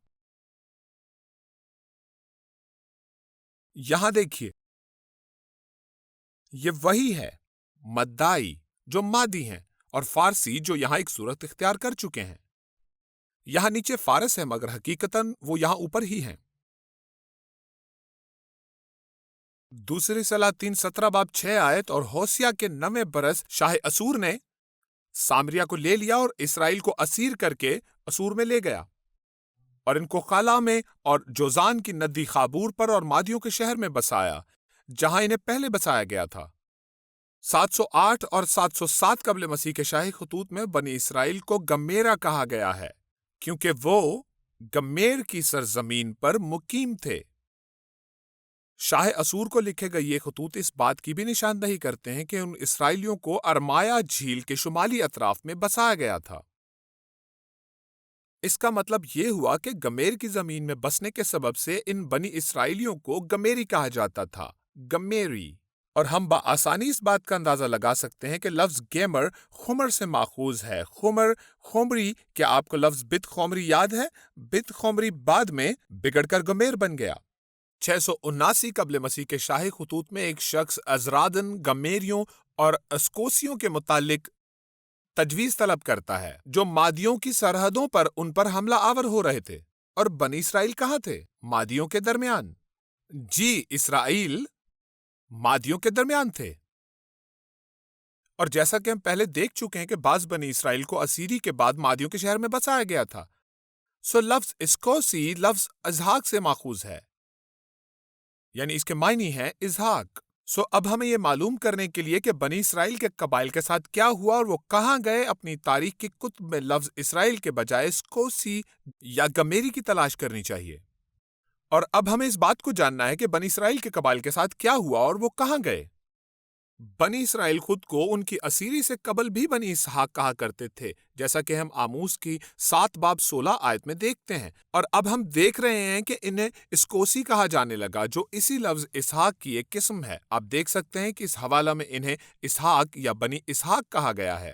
یہاں دیکھیے، یہ وہی ہے مدائی جو مادی ہیں اور فارسی جو یہاں ایک صورت اختیار کر چکے ہیں۔ یہاں نیچے فارس ہے مگر حقیقتاً وہ یہاں اوپر ہی ہیں۔ دوسری سلاطین 17 باب 6 آیت اور ہوسیا کے 9 برس شاہ اسور نے سامریا کو لے لیا اور اسرائیل کو اسیر کر کے اسور میں لے گیا اور ان کو خالہ میں اور جوزان کی ندی خابور پر اور مادیوں کے شہر میں بسایا جہاں انہیں پہلے بسایا گیا تھا۔ 708 اور 707 قبل مسیح کے شاہی خطوط میں بنی اسرائیل کو گمیرا کہا گیا ہے کیونکہ وہ گمیر کی سرزمین پر مقیم تھے۔ شاہ اسور کو لکھے گئے یہ خطوط اس بات کی بھی نشاندہی کرتے ہیں کہ ان اسرائیلیوں کو ارمایا جھیل کے شمالی اطراف میں بسایا گیا تھا۔ اس کا مطلب یہ ہوا کہ گمیر کی زمین میں بسنے کے سبب سے ان بنی اسرائیلیوں کو گمیری کہا جاتا تھا، گمیری۔ اور ہم بآسانی اس بات کا اندازہ لگا سکتے ہیں کہ لفظ گیمر خمر سے ماخوذ ہے۔ خمری، کیا آپ کو لفظ بت خمری یاد ہے؟ بت خمری بعد میں بگڑ کر گمیر بن گیا۔ 679 قبل مسیح کے شاہی خطوط میں ایک شخص ازرادن، گمیریوں اور اسکوسیوں کے متعلق تجویز طلب کرتا ہے جو مادیوں کی سرحدوں پر ان پر حملہ آور ہو رہے تھے۔ اور بنی اسرائیل کہاں تھے؟ مادیوں کے درمیان۔ اسرائیل مادیوں کے درمیان تھے۔ اور جیسا کہ ہم پہلے دیکھ چکے ہیں کہ بعض بنی اسرائیل کو اسیری کے بعد مادیوں کے شہر میں بسایا گیا تھا۔ لفظ اسکوسی لفظ ازحاق سے ماخوذ ہے۔ یعنی اس کے معنی ہے اسحاق۔ اب ہمیں یہ معلوم کرنے کے لیے کہ بنی اسرائیل کے قبائل کے ساتھ کیا ہوا اور وہ کہاں گئے، اپنی تاریخ کی کتب میں لفظ اسرائیل کے بجائے سکوسی یا گمیری کی تلاش کرنی چاہیے۔ اور اب ہمیں اس بات کو جاننا ہے کہ بنی اسرائیل کے قبائل کے ساتھ کیا ہوا اور وہ کہاں گئے۔ بنی اسرائیل خود کو ان کی اسیری سے قبل بھی بنی اسحاق کہا کرتے تھے، جیسا کہ ہم آموز کی 7 باب 16 آیت میں دیکھتے ہیں۔ اور اب ہم دیکھ رہے ہیں کہ انہیں اسکوسی کہا جانے لگا، جو اسی لفظ اسحاق کی ایک قسم ہے۔ آپ دیکھ سکتے ہیں کہ اس حوالہ میں انہیں اسحاق یا بنی اسحاق کہا گیا ہے۔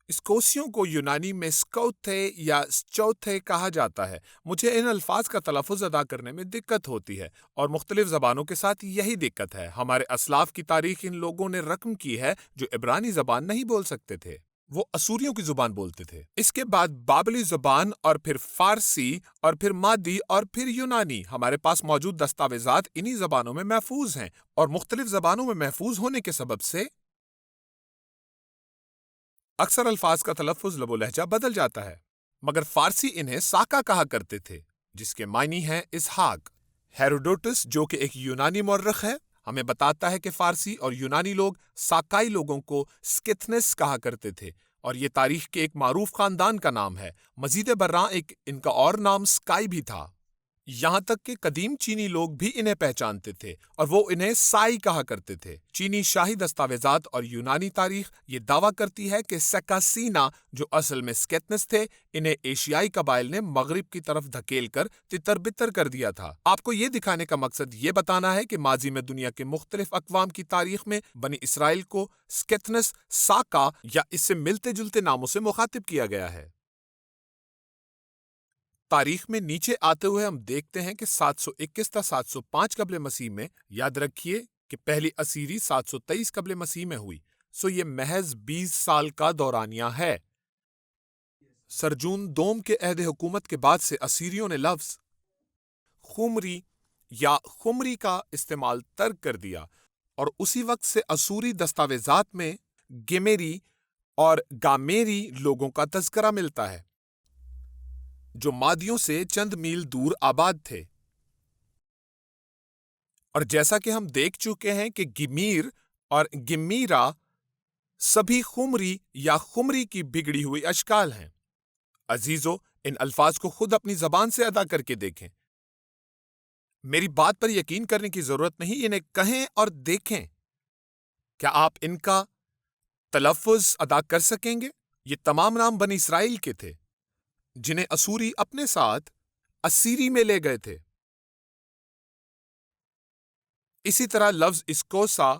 اسکوسیوں کو یونانی میں سکوتھے یا سچوتھے کہا جاتا ہے۔ مجھے ان الفاظ کا تلفظ ادا کرنے میں دقت ہوتی ہے، اور مختلف زبانوں کے ساتھ یہی دقت ہے۔ ہمارے اسلاف کی تاریخ ان لوگوں نے رقم کی ہے جو عبرانی زبان نہیں بول سکتے تھے، وہ اسوریوں کی زبان بولتے تھے۔ اس کے بعد بابلی زبان، اور پھر فارسی، اور پھر مادی، اور پھر یونانی۔ ہمارے پاس موجود دستاویزات انہی زبانوں میں محفوظ ہیں، اور مختلف زبانوں میں محفوظ ہونے کے سبب سے اکثر الفاظ کا تلفظ لب و لہجہ بدل جاتا ہے۔ مگر فارسی انہیں ساکا کہا کرتے تھے، جس کے معنی ہے اسحاق۔ ہیروڈوٹس، جو کہ ایک یونانی مورخ ہے، ہمیں بتاتا ہے کہ فارسی اور یونانی لوگ ساکائی لوگوں کو سکتھنس کہا کرتے تھے، اور یہ تاریخ کے ایک معروف خاندان کا نام ہے۔ مزید برآں ان کا اور نام سکائی بھی تھا، یہاں تک کہ قدیم چینی لوگ بھی انہیں پہچانتے تھے، اور وہ انہیں سائی کہا کرتے تھے۔ چینی شاہی دستاویزات اور یونانی تاریخ یہ دعویٰ کرتی ہے کہ سکاسینا، جو اصل میں سکیتنس تھے، انہیں ایشیائی قبائل نے مغرب کی طرف دھکیل کر تتر بتر کر دیا تھا۔ آپ کو یہ دکھانے کا مقصد یہ بتانا ہے کہ ماضی میں دنیا کے مختلف اقوام کی تاریخ میں بنی اسرائیل کو سکیتنس، ساکا یا اس سے ملتے جلتے ناموں سے مخاطب کیا گیا ہے۔ تاریخ میں نیچے آتے ہوئے ہم دیکھتے ہیں کہ 721 تا 705 قبل مسیح میں، یاد رکھیے کہ پہلی اسیری 723 قبل مسیح میں ہوئی، یہ محض 20 سال کا دورانیہ ہے۔ سرجون دوم کے عہد حکومت کے بعد سے اسیریوں نے لفظ خمری یا خمری کا استعمال ترک کر دیا، اور اسی وقت سے اسوری دستاویزات میں گمیری اور گامیری لوگوں کا تذکرہ ملتا ہے، جو مادیوں سے چند میل دور آباد تھے۔ اور جیسا کہ ہم دیکھ چکے ہیں کہ گمیر اور گمیرا سبھی خمری یا خمری کی بگڑی ہوئی اشکال ہیں۔ عزیزو، ان الفاظ کو خود اپنی زبان سے ادا کر کے دیکھیں۔ میری بات پر یقین کرنے کی ضرورت نہیں، انہیں کہیں اور دیکھیں۔ کیا آپ ان کا تلفظ ادا کر سکیں گے؟ یہ تمام نام بنی اسرائیل کے تھے، جنہیں اسوری اپنے ساتھ اسیری میں لے گئے تھے۔ اسی طرح لفظ اسکوسا،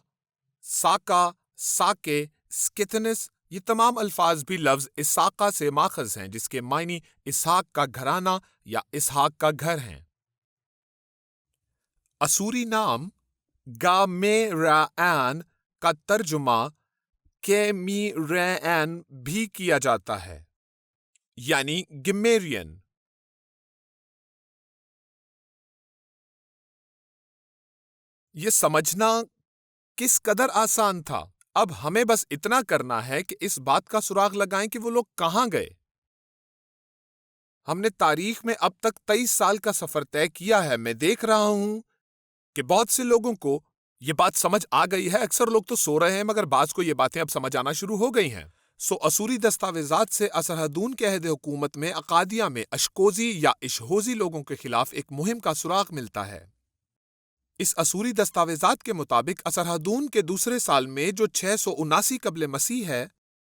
ساکا، ساکے، سکتنس، یہ تمام الفاظ بھی لفظ اساقا سے ماخذ ہیں، جس کے معنی اسحاق کا گھرانہ یا اسحاق کا گھر ہیں۔ اسوری نام گامیران کا ترجمہ کیمیرین بھی کیا جاتا ہے، یعنی گمیرین۔ یہ سمجھنا کس قدر آسان تھا۔ اب ہمیں بس اتنا کرنا ہے کہ اس بات کا سراغ لگائیں کہ وہ لوگ کہاں گئے۔ ہم نے تاریخ میں اب تک 23 سال کا سفر طے کیا ہے۔ میں دیکھ رہا ہوں کہ بہت سے لوگوں کو یہ بات سمجھ آ گئی ہے۔ اکثر لوگ تو سو رہے ہیں، مگر بعض کو یہ باتیں اب سمجھ آنا شروع ہو گئی ہیں۔ اسوری دستاویزات سے اسرحدون کے عہد حکومت میں اقادیہ میں اشکوزی یا اشہوزی لوگوں کے خلاف ایک مہم کا سراغ ملتا ہے۔ اس اسوری دستاویزات کے مطابق اسرحدون کے دوسرے سال میں، جو 679 قبل مسیح ہے،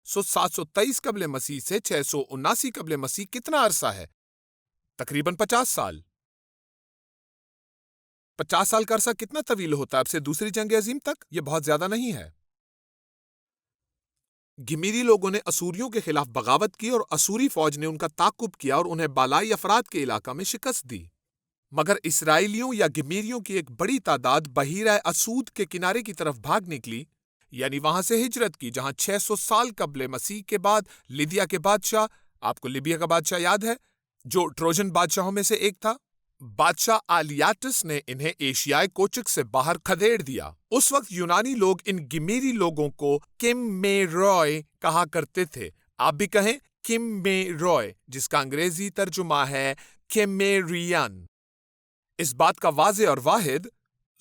723 قبل مسیح سے 679 قبل مسیح کتنا عرصہ ہے؟ تقریباً 50 سال۔ 50 سال کا عرصہ کتنا طویل ہوتا ہے اب سے دوسری جنگ عظیم تک؟ یہ بہت زیادہ نہیں ہے۔ گمیری لوگوں نے اسوریوں کے خلاف بغاوت کی، اور اسوری فوج نے ان کا تعاقب کیا اور انہیں بالائی افراد کے علاقہ میں شکست دی۔ مگر اسرائیلیوں یا گمیریوں کی ایک بڑی تعداد بحیرہ اسود کے کنارے کی طرف بھاگ نکلی، یعنی وہاں سے ہجرت کی، جہاں 600 سال قبل مسیح کے بعد لیدیا کے بادشاہ، آپ کو لیبیا کا بادشاہ یاد ہے جو ٹروجن بادشاہوں میں سے ایک تھا، بادشاہ آلیاٹس نے انہیں ایشیائے کوچک سے باہر کھدیڑ دیا۔ اس وقت یونانی لوگ ان گمیری لوگوں کو کم میں روئے کہا کرتے تھے۔ آپ بھی کہیں کم میں روئے، جس کا انگریزی ترجمہ ہے کیمیرین۔ اس بات کا واضح اور واحد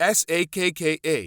SAKKA,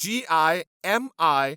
GIMIRI।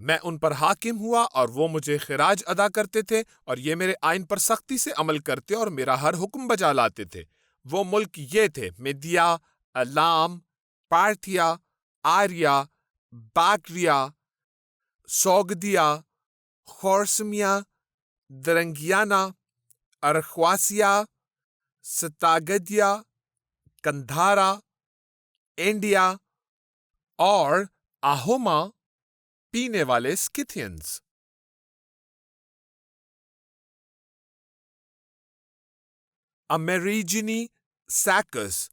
میں ان پر حاکم ہوا اور وہ مجھے خراج ادا کرتے تھے اور یہ میرے آئین پر سختی سے عمل کرتے اور میرا ہر حکم بجا لاتے تھے۔ وہ ملک یہ تھے: میڈیا، الام، پارتھیا، آریہ، باکٹریا، سوگدیا، خورسمیا، درنگیانا، ارخواسیا، ستاگدیا، کندھارا، انڈیا اور آہوما پینے والے سکتھینز۔ امیریجنی سیکس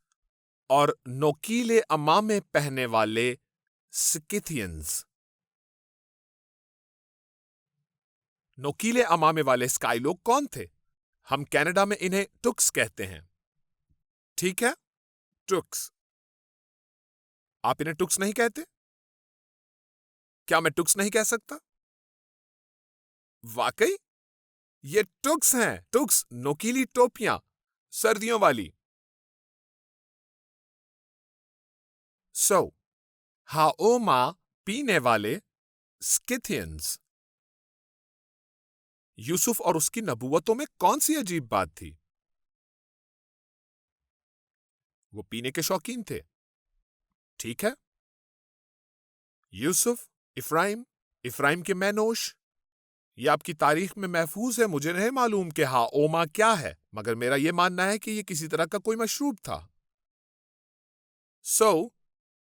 اور نوکیلے امامے پہننے والے سکتھینز۔ نوکیلے امامے اسکائی اسکائی لوگ کون تھے؟ ہم کینیڈا میں انہیں ٹکس کہتے ہیں۔ ٹھیک ہے، ٹکس۔ آپ انہیں ٹکس نہیں کہتے؟ کیا میں ٹکس نہیں کہہ سکتا؟ واقعی؟ یہ ٹکس ہیں، ٹکس، نوکیلی ٹوپیاں، سردیوں والی۔ ہاؤما پینے والے سکتھینز۔ یوسف اور اس کی نبوتوں میں کون سی عجیب بات تھی؟ وہ پینے کے شوقین تھے۔ ٹھیک ہے۔ یوسف، افرائیم کے مینوش، یہ آپ کی تاریخ میں محفوظ ہے۔ مجھے نہیں معلوم کہ ہاؤما کیا ہے، مگر میرا یہ ماننا ہے کہ یہ کسی طرح کا کوئی مشروب تھا۔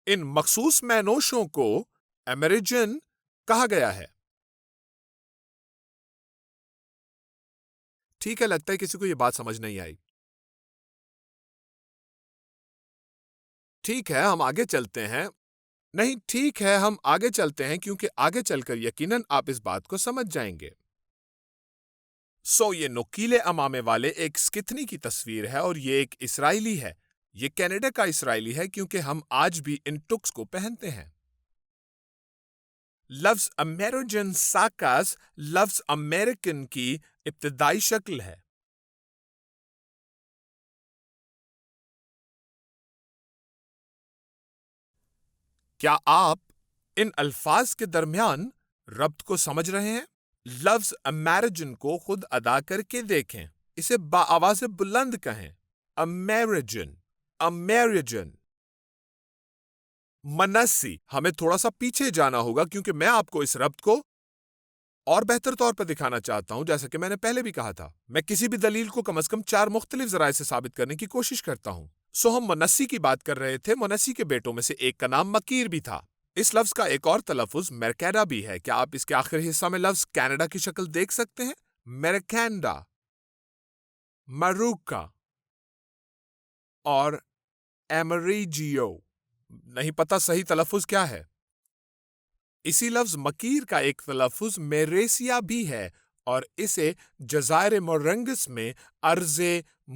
ان مخصوص مینوشوں کو امیریجن کہا گیا ہے۔ ٹھیک ہے، لگتا ہے کسی کو یہ بات سمجھ نہیں آئی۔ ٹھیک ہے، ہم آگے چلتے ہیں۔ نہیں، ٹھیک ہے، ہم آگے چلتے ہیں کیونکہ آگے چل کر یقیناً آپ اس بات کو سمجھ جائیں گے۔ یہ نوکیلے امامے والے ایک سکتھنی کی تصویر ہے اور یہ ایک اسرائیلی ہے۔ یہ کینیڈا کا اسرائیلی ہے کیونکہ ہم آج بھی ان ٹکس کو پہنتے ہیں۔ لفظ امیریجن ساکاس لفظ امریکن کی ابتدائی شکل ہے۔ کیا آپ ان الفاظ کے درمیان ربط کو سمجھ رہے ہیں؟ لفظ امیریجن کو خود ادا کر کے دیکھیں، اسے بآواز بلند کہیں۔ امیریجن، امیریجن۔ منسی، ہمیں تھوڑا سا پیچھے جانا ہوگا کیونکہ میں آپ کو اس ربط کو اور بہتر طور پر دکھانا چاہتا ہوں۔ جیسا کہ میں نے پہلے بھی کہا تھا، میں کسی بھی دلیل کو کم از کم 4 مختلف ذرائع سے ثابت کرنے کی کوشش کرتا ہوں۔ ہم منسی کی بات کر رہے تھے۔ منسی کے بیٹوں میں سے ایک کا نام مکیر بھی تھا۔ اس لفظ کا ایک اور تلفظ میرکیڈا بھی ہے۔ کیا آپ اس کے آخری حصہ میں لفظ کینیڈا کی شکل دیکھ سکتے ہیں؟ میرکینڈا، مروکا اور ایمریجیو۔ نہیں پتا صحیح تلفظ کیا ہے۔ اسی لفظ مکیر کا ایک تلفظ میریسیا بھی ہے اور اسے جزائر مورنگس میں ارض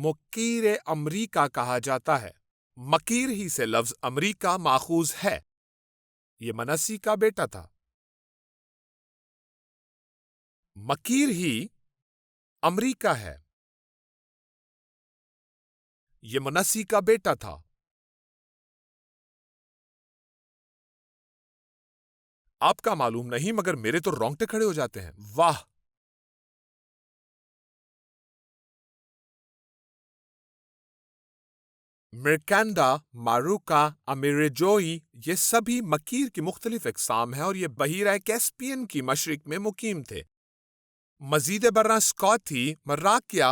مکیر امریکا کہا جاتا ہے۔ مکیر ہی سے لفظ امریکا ماخوذ ہے۔ یہ منسی کا بیٹا تھا۔ مکیر ہی امریکا ہے۔ یہ منسی کا بیٹا تھا۔ آپ کا معلوم نہیں مگر میرے تو رونگٹے کھڑے ہو جاتے ہیں۔ واہ! میرکینڈا، ماروکا، امیریجوئی، یہ سبھی مکیر کی مختلف اقسام ہیں اور یہ بحیرہ کیسپین کی مشرق میں مقیم تھے۔ مزید برآں اسکاتی، مراکیا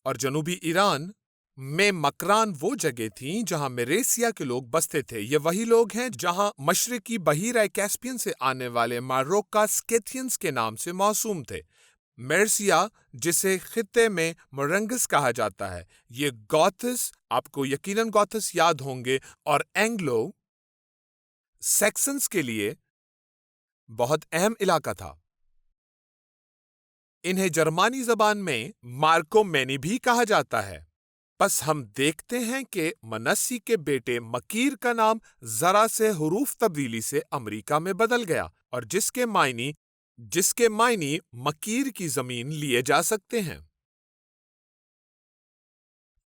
اور جنوبی ایران میں مکران وہ جگہ تھیں جہاں میریسیا کے لوگ بستے تھے۔ یہ وہی لوگ ہیں جہاں مشرقی بحیرہ کیسپین سے آنے والے ماروکا سکیتھینز کے نام سے موسوم تھے۔ میرسیا، جسے خطے میں مورنگس کہا جاتا ہے، یہ گوتھس، آپ کو یقیناً گوتھس یاد ہوں گے، اور اینگلو سیکسنز کے لیے بہت اہم علاقہ تھا۔ انہیں جرمانی زبان میں مارکو مینی بھی کہا جاتا ہے۔ پس ہم دیکھتے ہیں کہ منسی کے بیٹے مکیر کا نام ذرا سے حروف تبدیلی سے امریکہ میں بدل گیا اور جس کے معنی مکیر کی زمین لیے جا سکتے ہیں۔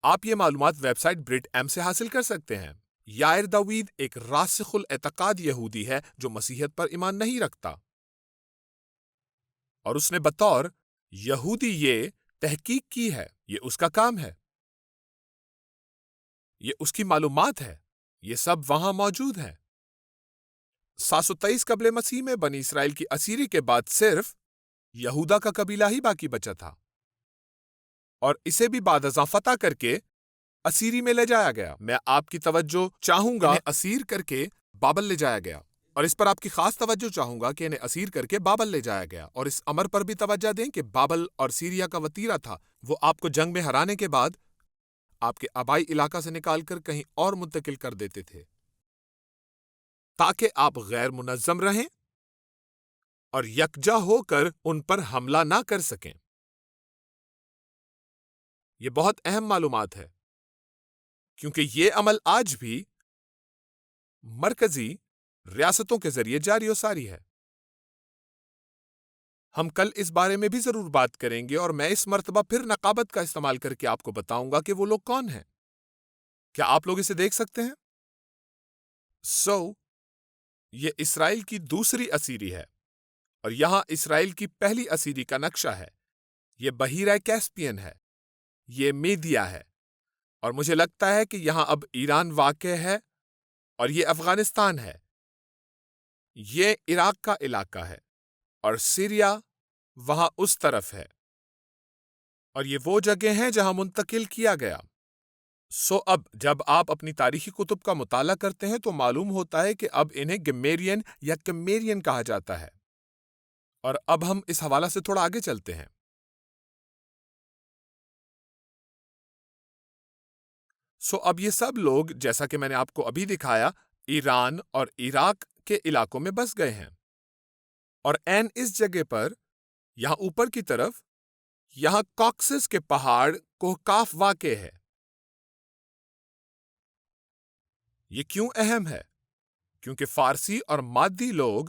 آپ یہ معلومات ویب سائٹ برٹ ایم سے حاصل کر سکتے ہیں۔ یائر داوید ایک راسخ الاعتقاد یہودی ہے جو مسیحیت پر ایمان نہیں رکھتا۔ اور اس نے بطور یہودی یہ تحقیق کی ہے، یہ اس کا کام ہے، یہ اس کی معلومات ہے، یہ سب وہاں موجود ہیں۔ 723 قبل مسیح میں بنی اسرائیل کی اسیری کے بعد صرف یہودا کا قبیلہ ہی باقی بچا تھا، اور اسے بھی بعد ازاں فتح کر کے اسیری میں لے جایا گیا۔ میں آپ کی توجہ چاہوں گا، انہیں اسیر کر کے بابل لے جایا گیا، اور اس پر آپ کی خاص توجہ چاہوں گا کہ انہیں اسیر کر کے بابل لے جایا گیا، اور اس امر پر بھی توجہ دیں کہ بابل اور سیریا کا وتیرہ تھا، وہ آپ کو جنگ میں ہرانے کے بعد آپ کے آبائی علاقہ سے نکال کر کہیں اور منتقل کر دیتے تھے تاکہ آپ غیر منظم رہیں اور یکجا ہو کر ان پر حملہ نہ کر سکیں۔ یہ بہت اہم معلومات ہے، کیونکہ یہ عمل آج بھی مرکزی ریاستوں کے ذریعے جاری و ساری ہے۔ ہم کل اس بارے میں بھی ضرور بات کریں گے، اور میں اس مرتبہ پھر نقابت کا استعمال کر کے آپ کو بتاؤں گا کہ وہ لوگ کون ہیں۔ کیا آپ لوگ اسے دیکھ سکتے ہیں؟ یہ اسرائیل کی دوسری اسیری ہے، اور یہاں اسرائیل کی پہلی اسیری کا نقشہ ہے۔ یہ بحیرہ کیسپین ہے، یہ میدیا ہے، اور مجھے لگتا ہے کہ یہاں اب ایران واقع ہے، اور یہ افغانستان ہے، یہ عراق کا علاقہ ہے، اور سیریا وہاں اس طرف ہے، اور یہ وہ جگہ ہیں جہاں منتقل کیا گیا۔ اب جب آپ اپنی تاریخی کتب کا مطالعہ کرتے ہیں تو معلوم ہوتا ہے کہ اب انہیں گمیرین یا کمیرین کہا جاتا ہے، اور اب ہم اس حوالہ سے تھوڑا آگے چلتے ہیں۔ اب یہ سب لوگ، جیسا کہ میں نے آپ کو ابھی دکھایا، ایران اور عراق کے علاقوں میں بس گئے ہیں، اور این اس جگہ پر، یہاں اوپر کی طرف، یہاں کاکسس کے پہاڑ کوہکاف واقع ہے۔ یہ کیوں اہم ہے؟ کیونکہ فارسی اور مادی لوگ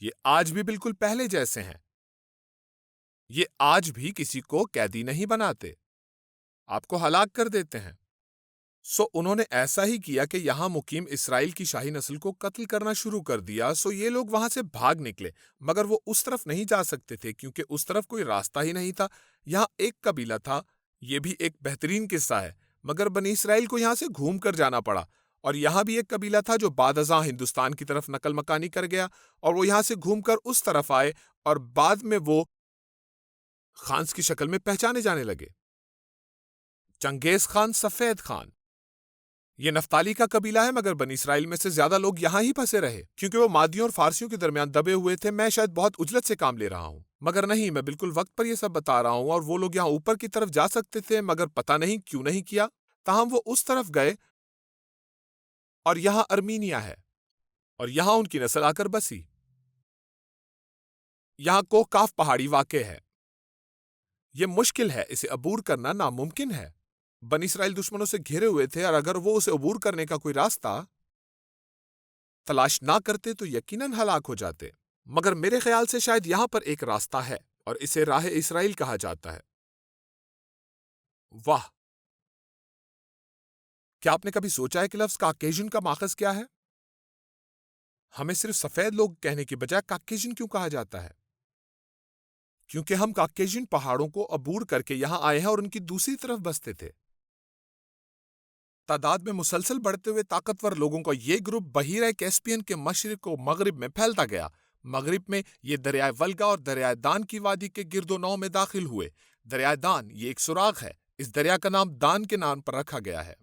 یہ آج بھی بالکل پہلے جیسے ہیں، یہ آج بھی کسی کو قیدی نہیں بناتے، آپ کو ہلاک کر دیتے ہیں۔ انہوں نے ایسا ہی کیا کہ یہاں مقیم اسرائیل کی شاہی نسل کو قتل کرنا شروع کر دیا۔ یہ لوگ وہاں سے بھاگ نکلے، مگر وہ اس طرف نہیں جا سکتے تھے کیونکہ اس طرف کوئی راستہ ہی نہیں تھا۔ یہاں ایک قبیلہ تھا، یہ بھی ایک بہترین قصہ ہے، مگر بنی اسرائیل کو یہاں سے گھوم کر جانا پڑا، اور یہاں بھی ایک قبیلہ تھا جو بعد ازاں ہندوستان کی طرف نقل مکانی کر گیا، اور وہ یہاں سے گھوم کر اس طرف آئے، اور بعد میں وہ خانز کی شکل میں پہچانے جانے لگے۔ چنگیز خان، سفید خان، یہ نفتالی کا قبیلہ ہے، مگر بنی اسرائیل میں سے زیادہ لوگ یہاں ہی پھنسے رہے کیونکہ وہ مادیوں اور فارسیوں کے درمیان دبے ہوئے تھے۔ میں شاید بہت اجلت سے کام لے رہا ہوں، مگر نہیں، میں بالکل وقت پر یہ سب بتا رہا ہوں۔ اور وہ لوگ یہاں اوپر کی طرف جا سکتے تھے، مگر پتہ نہیں کیوں نہیں کیا، تاہم وہ اس طرف گئے، اور یہاں ارمینیا ہے، اور یہاں ان کی نسل آ کر بسی۔ یہاں کوہکاف پہاڑی واقع ہے، یہ مشکل ہے، اسے عبور کرنا ناممکن ہے۔ بنی اسرائیل دشمنوں سے گھرے ہوئے تھے، اور اگر وہ اسے عبور کرنے کا کوئی راستہ تلاش نہ کرتے تو یقیناً ہلاک ہو جاتے، مگر میرے خیال سے شاید یہاں پر ایک راستہ ہے، اور اسے راہ اسرائیل کہا جاتا ہے۔ واہ! کیا آپ نے کبھی سوچا ہے کہ لفظ کاکیشن کا ماخذ کیا ہے؟ ہمیں صرف سفید لوگ کہنے کی بجائے کاکیشن کیوں کہا جاتا ہے؟ کیونکہ ہم کاکیشن پہاڑوں کو عبور کر کے یہاں آئے ہیں اور ان کی دوسری طرف بستے تھے۔ تعداد میں مسلسل بڑھتے ہوئے طاقتور لوگوں کا یہ گروپ بحیرہ کیسپین کے مشرق و مغرب میں پھیلتا گیا۔ مغرب میں یہ دریائے ولگا اور دریائے دان کی وادی کے گرد و نو میں داخل ہوئے۔ دریائے دان یہ ایک سوراخ ہے، اس دریا کا نام دان کے نام پر رکھا گیا ہے،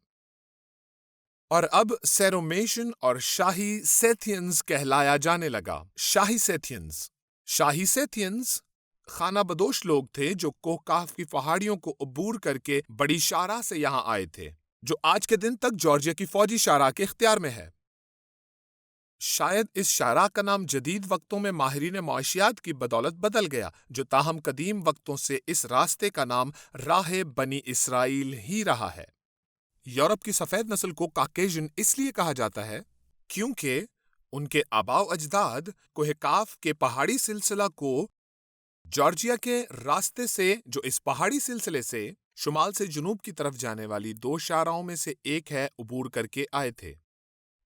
اور اب سیرومیشن اور شاہی سیتھینز کہلایا جانے لگا۔ شاہی سیتھینز خانہ بدوش لوگ تھے جو کوہکاف کی پہاڑیوں کو عبور کر کے بڑی شاہراہ سے یہاں آئے تھے، جو آج کے دن تک جارجیا کی فوجی شاہراہ کے اختیار میں ہے۔ شاید اس شاہراہ کا نام جدید وقتوں میں ماہرین معاشیات کی بدولت بدل گیا، جو تاہم قدیم وقتوں سے اس راستے کا نام راہ بنی اسرائیل ہی رہا ہے۔ یورپ کی سفید نسل کو کاکیشن اس لیے کہا جاتا ہے کیونکہ ان کے آباء و اجداد کوہکاف کے پہاڑی سلسلہ کو جارجیا کے راستے سے، جو اس پہاڑی سلسلے سے شمال سے جنوب کی طرف جانے والی دو شاہراہوں میں سے ایک ہے، عبور کر کے آئے تھے۔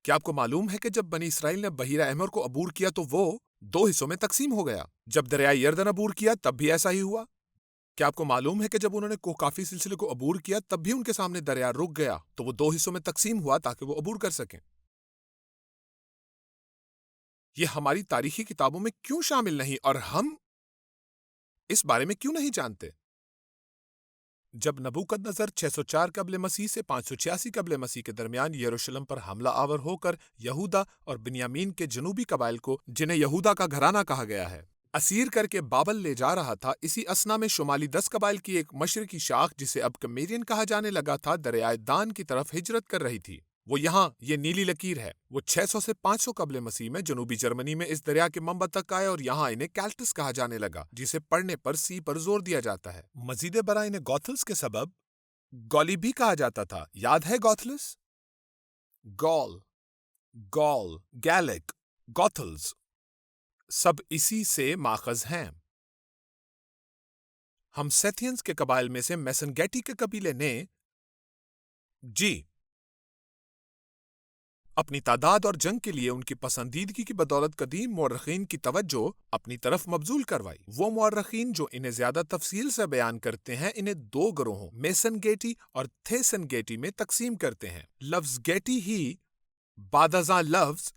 کیا آپ کو معلوم ہے کہ جب بنی اسرائیل نے بحیرہ احمر کو عبور کیا تو وہ دو حصوں میں تقسیم ہو گیا۔ جب دریائے یردن عبور کیا تب بھی ایسا ہی ہوا۔ کیا آپ کو معلوم ہے کہ جب انہوں نے کوہ سلسلے کو عبور کیا تب بھی ان کے سامنے دریا رک گیا تو وہ دو حصوں میں تقسیم ہوا تاکہ وہ عبور کر سکیں؟ یہ ہماری تاریخی کتابوں میں کیوں شامل نہیں اور ہم اس بارے میں کیوں نہیں جانتے؟ جب نبوکدنضر 604 قبل مسیح سے 586 قبل مسیح کے درمیان یروشلم پر حملہ آور ہو کر یہودا اور بنیامین کے جنوبی قبائل کو، جنہیں یہودا کا گھرانہ کہا گیا ہے، اسیر کر کے بابل لے جا رہا تھا، اسی اثنا میں شمالی 10 قبائل کی ایک مشرقی شاخ جسے اب کمیرین کہا جانے لگا تھا، دریائے دان کی طرف ہجرت کر رہی تھی۔ وہ یہاں یہ نیلی لکیر ہے۔ وہ 600 سے 500 قبل مسیح میں جنوبی جرمنی میں اس دریا کے منبع تک آئے اور یہاں انہیں کیلٹس کہا جانے لگا، جسے پڑھنے پر سی پر زور دیا جاتا ہے۔ مزید برآں انہیں گوتھلز کے سبب گولی بھی کہا جاتا تھا۔ یاد ہے گوتھلس؟ گول، گیلک، گوتھلز سب اسی سے ماخذ ہیں۔ ہم سیتھینز کے قبائل میں سے میسنگیٹی کے قبیلے نے اپنی تعداد اور جنگ کے لیے ان کی پسندیدگی کی بدولت قدیم مورخین کی توجہ اپنی طرف مبذول کروائی۔ وہ مورخین جو انہیں زیادہ تفصیل سے بیان کرتے ہیں انہیں دو گروہوں میسن گیٹی اور تھیسن گیٹی میں تقسیم کرتے ہیں۔ لفظ گیٹی ہی بعد ازاں لفظ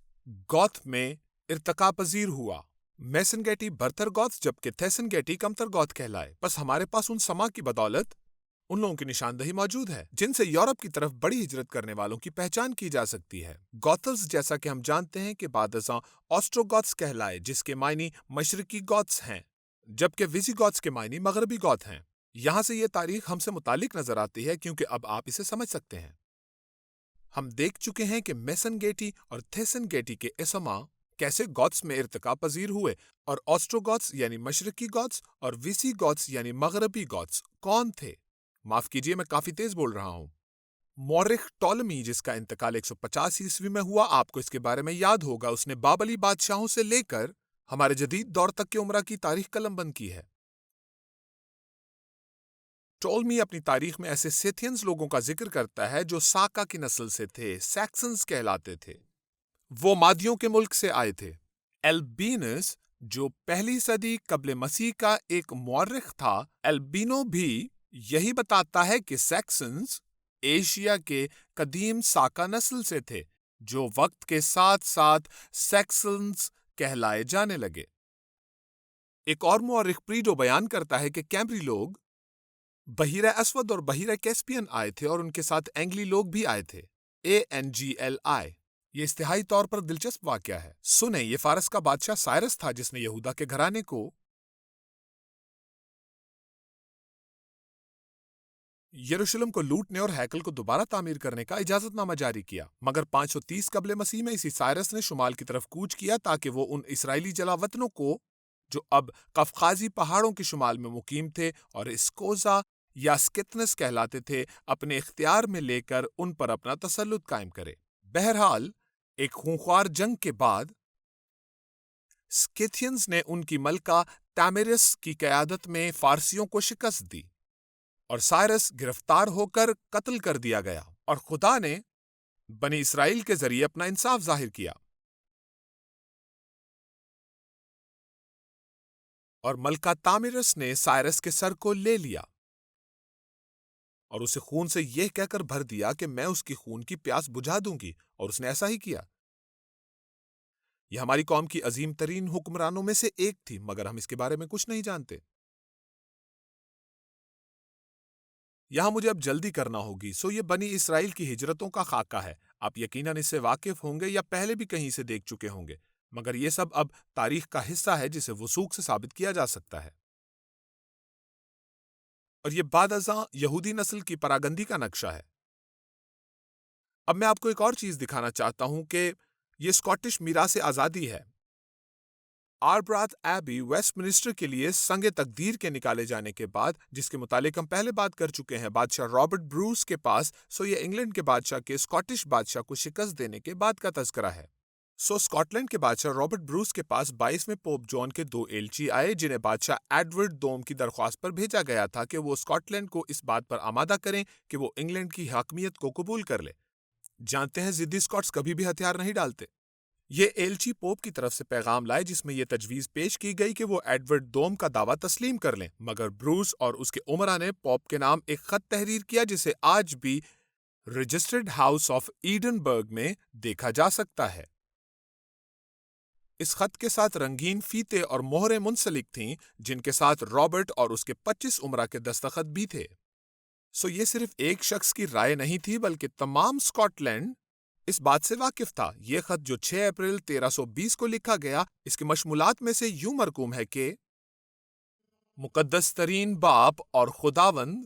گوتھ میں ارتقا پذیر ہوا۔ میسن گیٹی برتر گوتھ جبکہ تھیسن گیٹی کمتر گوتھ کہلائے۔ بس ہمارے پاس ان سما کی بدولت ان لوگوں کی نشاندہی موجود ہے جن سے یورپ کی طرف بڑی ہجرت کرنے والوں کی پہچان کی جا سکتی ہے۔ گوتھلز جیسا کہ ہم جانتے ہیں کہ بعد ازاں آسٹروگوتس کہلائے، جس کے معنی مشرقی گوتس ہیں، جبکہ ویزی گوتس کے معنی مغربی گوت ہیں۔ یہاں سے یہ تاریخ ہم سے متعلق نظر آتی ہے کیونکہ اب آپ اسے سمجھ سکتے ہیں۔ ہم دیکھ چکے ہیں کہ میسن گیٹی اور تھیسن گیٹی کے اسما کیسے گوتس میں ارتقا پذیر ہوئے، اور آسٹروگوتس یعنی مشرقی گوتس اور ویسی گوتس یعنی مغربی گوتس کون تھے؟ معاف کیجئے میں کافی تیز بول رہا ہوں۔ مورخ ٹولمی جس کا انتقال 150 عیسوی میں ہوا، آپ کو اس کے بارے میں یاد ہوگا، اس نے بابلی بادشاہوں سے لے کر ہمارے جدید دور تک کے عمرہ کی تاریخ قلم بند کی ہے۔ ٹولمی اپنی تاریخ میں ایسے سیتھینز لوگوں کا ذکر کرتا ہے جو ساکا کی نسل سے تھے، سیکسنز کہلاتے تھے۔ وہ مادیوں کے ملک سے آئے تھے۔ ایلبینس جو پہلی صدی قبل مسیح کا ایک مورخ تھا، ایلبینو بھی یہی بتاتا ہے کہ سیکسنز ایشیا کے قدیم ساکا نسل سے تھے، جو وقت کے ساتھ ساتھ سیکسنز کہلائے جانے لگے۔ ایک اور مورخ پریڈو بیان کرتا ہے کہ کیمبری لوگ بحیرہ اسود اور بحیرہ کیسپین آئے تھے اور ان کے ساتھ اینگلی لوگ بھی آئے تھے، ANGLI۔ یہ استہائی طور پر دلچسپ واقعہ ہے۔ سنیں، یہ فارس کا بادشاہ سائرس تھا جس نے یہودا کے گھرانے کو یروشلم کو لوٹنے اور ہیکل کو دوبارہ تعمیر کرنے کا اجازت نامہ جاری کیا، مگر 530 قبل مسیح میں اسی سائرس نے شمال کی طرف کوچ کیا تاکہ وہ ان اسرائیلی جلا وطنوں کو جو اب قفقازی پہاڑوں کے شمال میں مقیم تھے اور اسکوزا یا سکتنس کہلاتے تھے، اپنے اختیار میں لے کر ان پر اپنا تسلط قائم کرے۔ بہرحال ایک خونخوار جنگ کے بعد سکیتھینز نے ان کی ملکہ تامیرس کی قیادت میں فارسیوں کو شکست دی اور سائرس گرفتار ہو کر قتل کر دیا گیا، اور خدا نے بنی اسرائیل کے ذریعے اپنا انصاف ظاہر کیا اور ملکہ تامیرس نے سائرس کے سر کو لے لیا اور اسے خون سے یہ کہہ کر بھر دیا کہ میں اس کی خون کی پیاس بجھا دوں گی، اور اس نے ایسا ہی کیا۔ یہ ہماری قوم کی عظیم ترین حکمرانوں میں سے ایک تھی، مگر ہم اس کے بارے میں کچھ نہیں جانتے۔ یہاں مجھے اب جلدی کرنا ہوگی، سو یہ بنی اسرائیل کی ہجرتوں کا خاکہ ہے۔ آپ یقیناً اس سے واقف ہوں گے یا پہلے بھی کہیں سے دیکھ چکے ہوں گے، مگر یہ سب اب تاریخ کا حصہ ہے جسے وثوق سے ثابت کیا جا سکتا ہے۔ اور یہ بعد ازاں یہودی نسل کی پراگندی کا نقشہ ہے۔ اب میں آپ کو ایک اور چیز دکھانا چاہتا ہوں کہ یہ اسکاٹش میراث آزادی ہے۔ آربراتھ ایبی ویسٹ منسٹر کے لیے سنگ تقدیر کے نکالے جانے کے بعد، جس کے متعلق ہم پہلے بات کر چکے ہیں، بادشاہ رابرٹ بروس کے پاس، سو یہ انگلینڈ کے بادشاہ کے اسکاٹش بادشاہ کو شکست دینے کے بعد کا تذکرہ ہے۔ سو اسکاٹ لینڈ کے بادشاہ رابرٹ بروس کے پاس 22ویں پوپ جان کے 2 ایلچی آئے جنہیں بادشاہ ایڈورڈ دوم کی درخواست پر بھیجا گیا تھا کہ وہ اسکاٹ لینڈ کو اس بات پر آمادہ کریں کہ وہ انگلینڈ کی حاکمیت کو قبول کر لے۔ جانتے ہیں ضدی اسکاٹس کبھی بھی ہتھیار نہیں ڈالتے۔ یہ ایلچی پوپ کی طرف سے پیغام لائے جس میں یہ تجویز پیش کی گئی کہ وہ ایڈورڈ دوم کا دعویٰ تسلیم کر لیں، مگر بروس اور اس کے امراء نے پوپ کے نام ایک خط تحریر کیا جسے آج بھی رجسٹرڈ ہاؤس آف ایڈنبرگ میں دیکھا جا سکتا ہے۔ اس خط کے ساتھ رنگین فیتے اور مہریں منسلک تھیں جن کے ساتھ رابرٹ اور اس کے 25 امراء کے دستخط بھی تھے۔ یہ صرف ایک شخص کی رائے نہیں تھی بلکہ تمام اسکاٹ لینڈ اس بات سے واقف تھا۔ یہ خط جو 6 اپریل 1320 کو لکھا گیا، اس کی مشمولات میں سے یوں مرقوم ہے کہ مقدس ترین باپ اور خداوند۔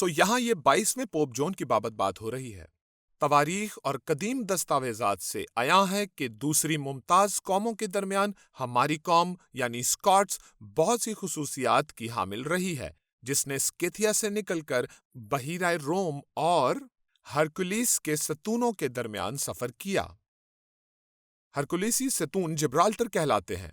یہاں یہ 22ویں پوپ جون کی بابت بات ہو رہی ہے۔ تواریخ اور قدیم دستاویزات سے عیاں ہے کہ دوسری ممتاز قوموں کے درمیان ہماری قوم یعنی اسکاٹس بہت سی خصوصیات کی حامل رہی ہے، جس نے سکیتھیا سے نکل کر بحیرہ روم اور ہرکولیس کے ستونوں کے درمیان سفر کیا۔ ہرکولیسی ستون جبرالٹر کہلاتے ہیں،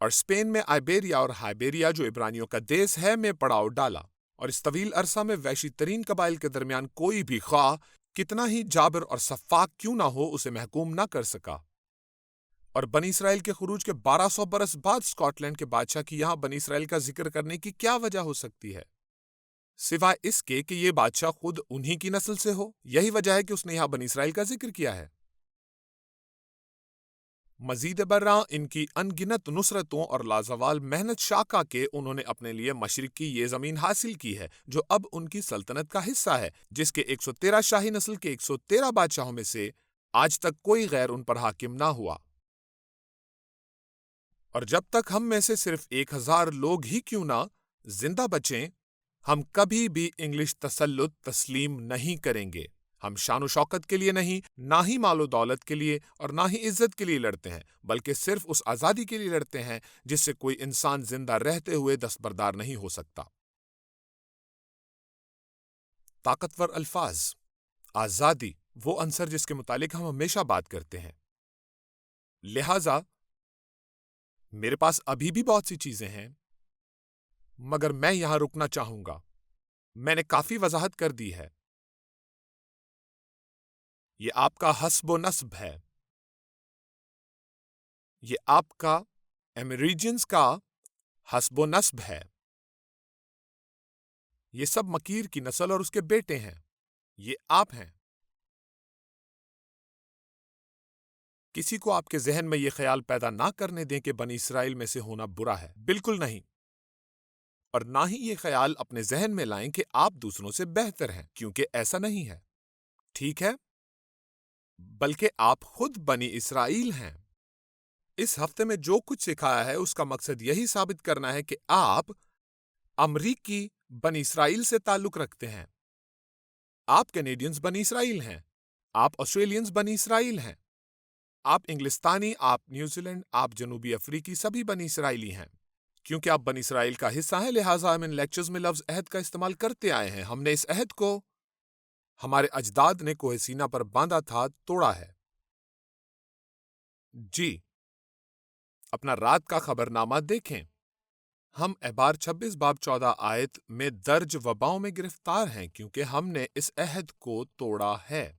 اور اسپین میں آئیبیریا اور ہائیبیریا جو عبرانیوں کا دیس ہے میں پڑاؤ ڈالا، اور اس طویل عرصہ میں وحشی ترین قبائل کے درمیان کوئی بھی خواہ کتنا ہی جابر اور سفاک کیوں نہ ہو اسے محکوم نہ کر سکا۔ اور بنی اسرائیل کے خروج کے 1200 برس بعد اسکاٹ لینڈ کے بادشاہ کی یہاں بنی اسرائیل کا ذکر کرنے کی کیا وجہ ہو سکتی ہے، سوائے اس کے کہ یہ بادشاہ خود انہی کی نسل سے ہو؟ یہی وجہ ہے کہ اس نے یہاں بنی اسرائیل کا ذکر کیا ہے۔ مزید برآں ان کی ان گنت نصرتوں اور لازوال محنت شاقہ کے انہوں نے اپنے لیے مشرق کی یہ زمین حاصل کی ہے جو اب ان کی سلطنت کا حصہ ہے، جس کے 113 شاہی نسل کے 113 بادشاہوں میں سے آج تک کوئی غیر ان پر حاکم نہ ہوا۔ اور جب تک ہم میں سے صرف 1000 لوگ ہی کیوں نہ زندہ بچیں، ہم کبھی بھی انگلش تسلط تسلیم نہیں کریں گے۔ ہم شان و شوکت کے لیے نہیں، نہ ہی مال و دولت کے لیے اور نہ ہی عزت کے لیے لڑتے ہیں، بلکہ صرف اس آزادی کے لیے لڑتے ہیں جس سے کوئی انسان زندہ رہتے ہوئے دستبردار نہیں ہو سکتا۔ طاقتور الفاظ، آزادی، وہ عنصر جس کے متعلق ہم ہمیشہ بات کرتے ہیں۔ لہٰذا میرے پاس ابھی بھی بہت سی چیزیں ہیں، مگر میں یہاں رکنا چاہوں گا۔ میں نے کافی وضاحت کر دی ہے۔ یہ آپ کا حسب و نسب ہے، یہ آپ کا ایمریجنس کا حسب و نسب ہے۔ یہ سب مکیر کی نسل اور اس کے بیٹے ہیں، یہ آپ ہیں۔ کسی کو آپ کے ذہن میں یہ خیال پیدا نہ کرنے دیں کہ بنی اسرائیل میں سے ہونا برا ہے، بالکل نہیں۔ اور نہ ہی یہ خیال اپنے ذہن میں لائیں کہ آپ دوسروں سے بہتر ہیں، کیونکہ ایسا نہیں ہے، ٹھیک ہے؟ بلکہ آپ خود بنی اسرائیل ہیں۔ اس ہفتے میں جو کچھ سکھایا ہے اس کا مقصد یہی ثابت کرنا ہے کہ آپ امریکی بنی اسرائیل سے تعلق رکھتے ہیں، آپ کینیڈینز بنی اسرائیل ہیں، آپ آسٹریلینز بنی اسرائیل ہیں، آپ انگلستانی، آپ نیوزی لینڈ، آپ جنوبی افریقی سبھی بنی اسرائیلی ہیں۔ کیونکہ آپ بنی اسرائیل کا حصہ ہیں، لہٰذا ہم ان لیکچرز میں لفظ عہد کا استعمال کرتے آئے ہیں۔ ہم نے اس عہد کو ہمارے اجداد نے کوہ سینا پر باندھا تھا، توڑا ہے۔ جی، اپنا رات کا خبرنامہ دیکھیں۔ ہم احبار 26 باب 14 آیت میں درج وباؤں میں گرفتار ہیں کیونکہ ہم نے اس عہد کو توڑا ہے،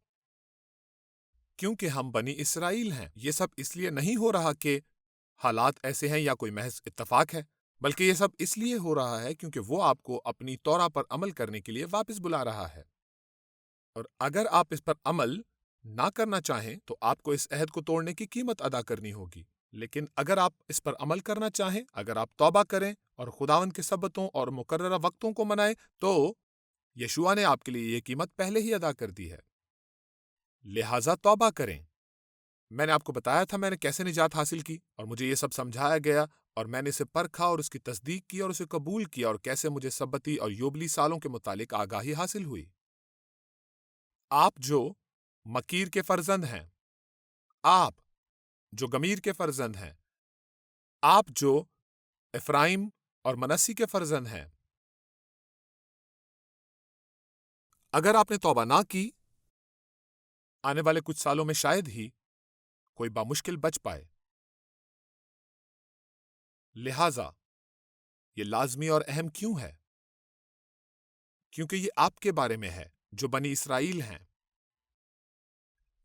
کیونکہ ہم بنی اسرائیل ہیں۔ یہ سب اس لیے نہیں ہو رہا کہ حالات ایسے ہیں یا کوئی محض اتفاق ہے، بلکہ یہ سب اس لیے ہو رہا ہے کیونکہ وہ آپ کو اپنی تورا پر عمل کرنے کے لیے واپس بلا رہا ہے۔ اور اگر آپ اس پر عمل نہ کرنا چاہیں تو آپ کو اس عہد کو توڑنے کی قیمت ادا کرنی ہوگی، لیکن اگر آپ اس پر عمل کرنا چاہیں، اگر آپ توبہ کریں اور خداوند کے سبتوں اور مقررہ وقتوں کو منائیں تو یشوع نے آپ کے لیے یہ قیمت پہلے ہی ادا کر دی ہے۔ لہٰذا توبہ کریں۔ میں نے آپ کو بتایا تھا میں نے کیسے نجات حاصل کی، اور مجھے یہ سب سمجھایا گیا اور میں نے اسے پرکھا اور اس کی تصدیق کی اور اسے قبول کیا، اور کیسے مجھے سبتی اور یوبلی سالوں کے متعلق آگاہی حاصل ہوئی۔ آپ جو مکیر کے فرزند ہیں، آپ جو گمیر کے فرزند ہیں، آپ جو افرائیم اور منسی کے فرزند ہیں، اگر آپ نے توبہ نہ کی، آنے والے کچھ سالوں میں شاید ہی کوئی بامشکل بچ پائے۔ لہٰذا یہ لازمی اور اہم کیوں ہے؟ کیونکہ یہ آپ کے بارے میں ہے جو بنی اسرائیل ہیں۔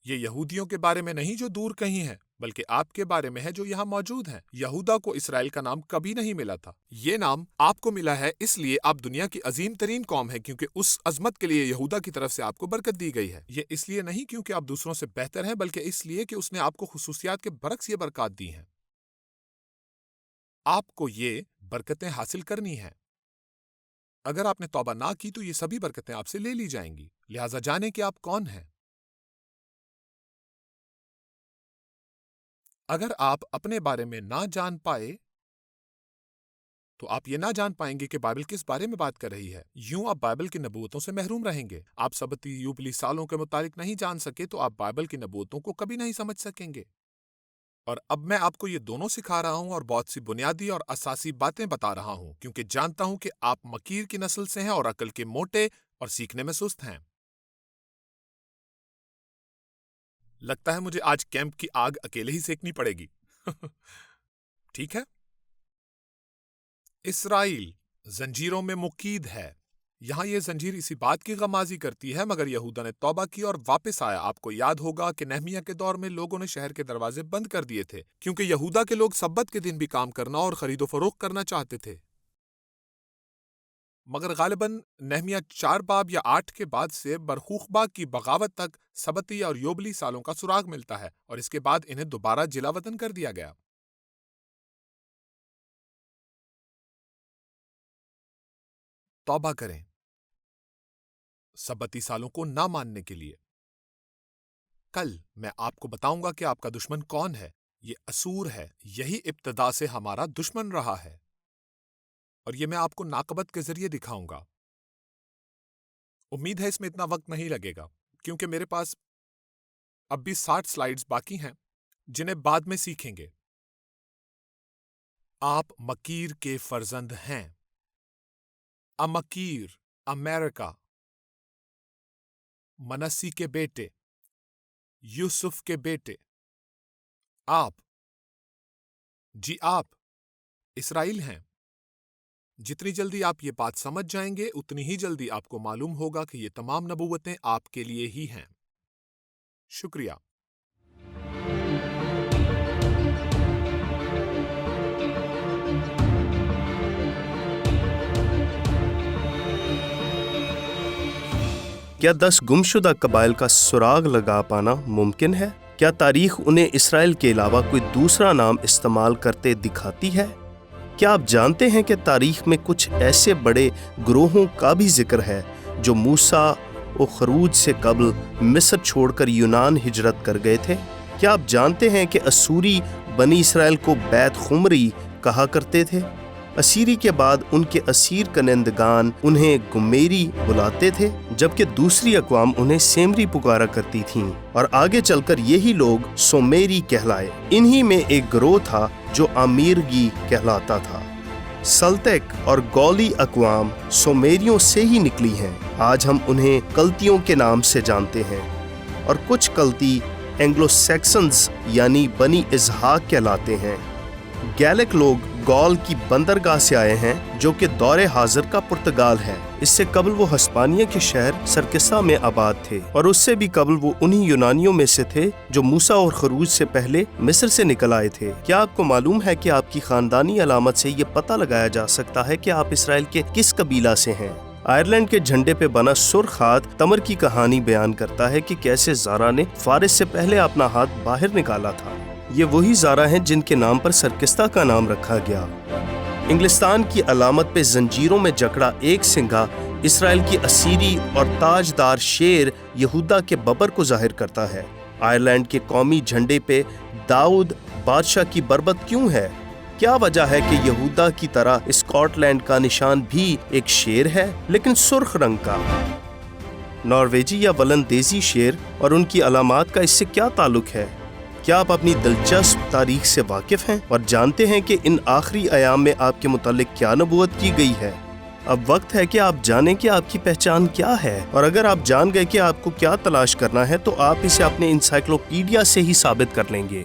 یہ یہودیوں کے بارے میں نہیں جو دور کہیں ہیں، بلکہ آپ کے بارے میں ہے جو یہاں موجود ہیں۔ یہودا کو اسرائیل کا نام کبھی نہیں ملا تھا۔ یہ نام آپ کو ملا ہے اس لیے آپ دنیا کی عظیم ترین قوم ہے، کیونکہ اس عظمت کے لیے یہودا کی طرف سے آپ کو برکت دی گئی ہے۔ یہ اس لیے نہیں کیونکہ آپ دوسروں سے بہتر ہیں، بلکہ اس لیے کہ اس نے آپ کو خصوصیات کے برعکس یہ برکات دی ہیں۔ آپ کو یہ برکتیں حاصل کرنی ہیں۔ اگر آپ نے توبہ نہ کی تو یہ سبھی برکتیں آپ سے لے لی جائیں گی۔ لہٰذا جانیں کہ آپ کون ہیں۔ اگر آپ اپنے بارے میں نہ جان پائے تو آپ یہ نہ جان پائیں گے کہ بائبل کس بارے میں بات کر رہی ہے۔ یوں آپ بائبل کی نبوتوں سے محروم رہیں گے۔ آپ سبتی یوبلی سالوں کے متعلق نہیں جان سکے تو آپ بائبل کی نبوتوں کو کبھی نہیں سمجھ سکیں گے۔ اور اب میں آپ کو یہ دونوں سکھا رہا ہوں اور بہت سی بنیادی اور اساسی باتیں بتا رہا ہوں، کیونکہ جانتا ہوں کہ آپ مکیر کی نسل سے ہیں اور عقل کے موٹے اور سیکھنے میں سست ہیں۔ لگتا ہے مجھے آج کیمپ کی آگ اکیلے ہی سیکنی پڑے گی۔ ٹھیک ہے۔ اسرائیل زنجیروں میں مقید ہے۔ یہاں یہ زنجیر اسی بات کی غمازی کرتی ہے، مگر یہودا نے توبہ کی اور واپس آیا۔ آپ کو یاد ہوگا کہ نہمیہ کے دور میں لوگوں نے شہر کے دروازے بند کر دیے تھے، کیونکہ یہودا کے لوگ سبت کے دن بھی کام کرنا اور خرید و فروخت کرنا چاہتے تھے۔ مگر غالباً نہمیہ 4 باب یا 8 کے بعد سے برخوخبا کی بغاوت تک سبتی اور یوبلی سالوں کا سراغ ملتا ہے، اور اس کے بعد انہیں دوبارہ جلا وطن کر دیا گیا۔ توبہ کریں سبتی سالوں کو نہ ماننے کے لیے۔ کل میں آپ کو بتاؤں گا کہ آپ کا دشمن کون ہے۔ یہ اسور ہے۔ یہی ابتدا سے ہمارا دشمن رہا ہے، اور یہ میں آپ کو ناقبت کے ذریعے دکھاؤں گا۔ امید ہے اس میں اتنا وقت نہیں لگے گا، کیونکہ میرے پاس اب بھی 60 سلائیڈز باقی ہیں جنہیں بعد میں سیکھیں گے۔ آپ مکیر کے فرزند ہیں۔ امکیر، امریکہ، منسی کے بیٹے، یوسف کے بیٹے، آپ اسرائیل ہیں۔ جتنی جلدی آپ یہ بات سمجھ جائیں گے اتنی ہی جلدی آپ کو معلوم ہوگا کہ یہ تمام نبوتیں آپ کے لیے ہی ہیں۔ شکریہ۔
کیا 10 گمشدہ قبائل کا سراغ لگا پانا ممکن ہے؟ کیا تاریخ انہیں اسرائیل کے علاوہ کوئی دوسرا نام استعمال کرتے دکھاتی ہے؟ کیا آپ جانتے ہیں کہ تاریخ میں کچھ ایسے بڑے گروہوں کا بھی ذکر ہے جو موسیٰ و خروج سے قبل مصر چھوڑ کر یونان ہجرت کر گئے تھے؟ کیا آپ جانتے ہیں کہ اسوری بنی اسرائیل کو بیت خمری کہا کرتے تھے؟ اسیری کے بعد ان کے اسیر کنندگان انہیں گمیری بلاتے تھے، جبکہ دوسری اقوام انہیں سیمری پکارا کرتی تھیں، اور آگے چل کر یہی لوگ سومیری کہلائے۔ انہی میں ایک گروہ تھا جو امیرگی کہلاتا تھا۔ سلتک اور گولی اقوام سومیریوں سے ہی نکلی ہیں۔ آج ہم انہیں کلتیوں کے نام سے جانتے ہیں، اور کچھ کلتی اینگلو سیکسنز یعنی بنی اسحاق کہلاتے ہیں۔ گیلک لوگ گول کی بندرگاہ سے آئے ہیں، جو کہ دور حاضر کا پرتگال ہے۔ اس سے قبل وہ ہسپانیہ کے شہر سرکسا میں آباد تھے، اور اس سے بھی قبل وہ انہی یونانیوں میں سے تھے جو موسیٰ اور خروج سے پہلے مصر سے نکل آئے تھے۔ کیا آپ کو معلوم ہے کہ آپ کی خاندانی علامت سے یہ پتہ لگایا جا سکتا ہے کہ آپ اسرائیل کے کس قبیلہ سے ہیں؟ آئرلینڈ کے جھنڈے پہ بنا سرخ ہاتھ تمر کی کہانی بیان کرتا ہے کہ کیسے زارا نے فارس سے پہلے اپنا ہاتھ باہر نکالا تھا۔ یہ وہی زارا ہیں جن کے نام پر سرکستہ کا نام رکھا گیا۔ انگلستان کی علامت پہ زنجیروں میں جکڑا ایک سنگھا اسرائیل کی اسیری اور تاجدار شیر یہودا کے ببر کو ظاہر کرتا ہے۔ آئرلینڈ کے قومی جھنڈے پہ داؤد بادشاہ کی بربط کیوں ہے؟ کیا وجہ ہے کہ یہودا کی طرح اسکاٹ لینڈ کا نشان بھی ایک شیر ہے، لیکن سرخ رنگ کا؟ نارویجی یا ولندیزی شیر اور ان کی علامات کا اس سے کیا تعلق ہے؟ کیا آپ اپنی دلچسپ تاریخ سے واقف ہیں اور جانتے ہیں کہ ان آخری ایام میں آپ کے متعلق کیا نبوت کی گئی ہے؟ اب وقت ہے کہ آپ جانیں کہ آپ کی پہچان کیا ہے، اور اگر آپ جان گئے کہ آپ کو کیا تلاش کرنا ہے تو آپ اسے اپنے انسائکلوپیڈیا سے ہی ثابت کر لیں گے۔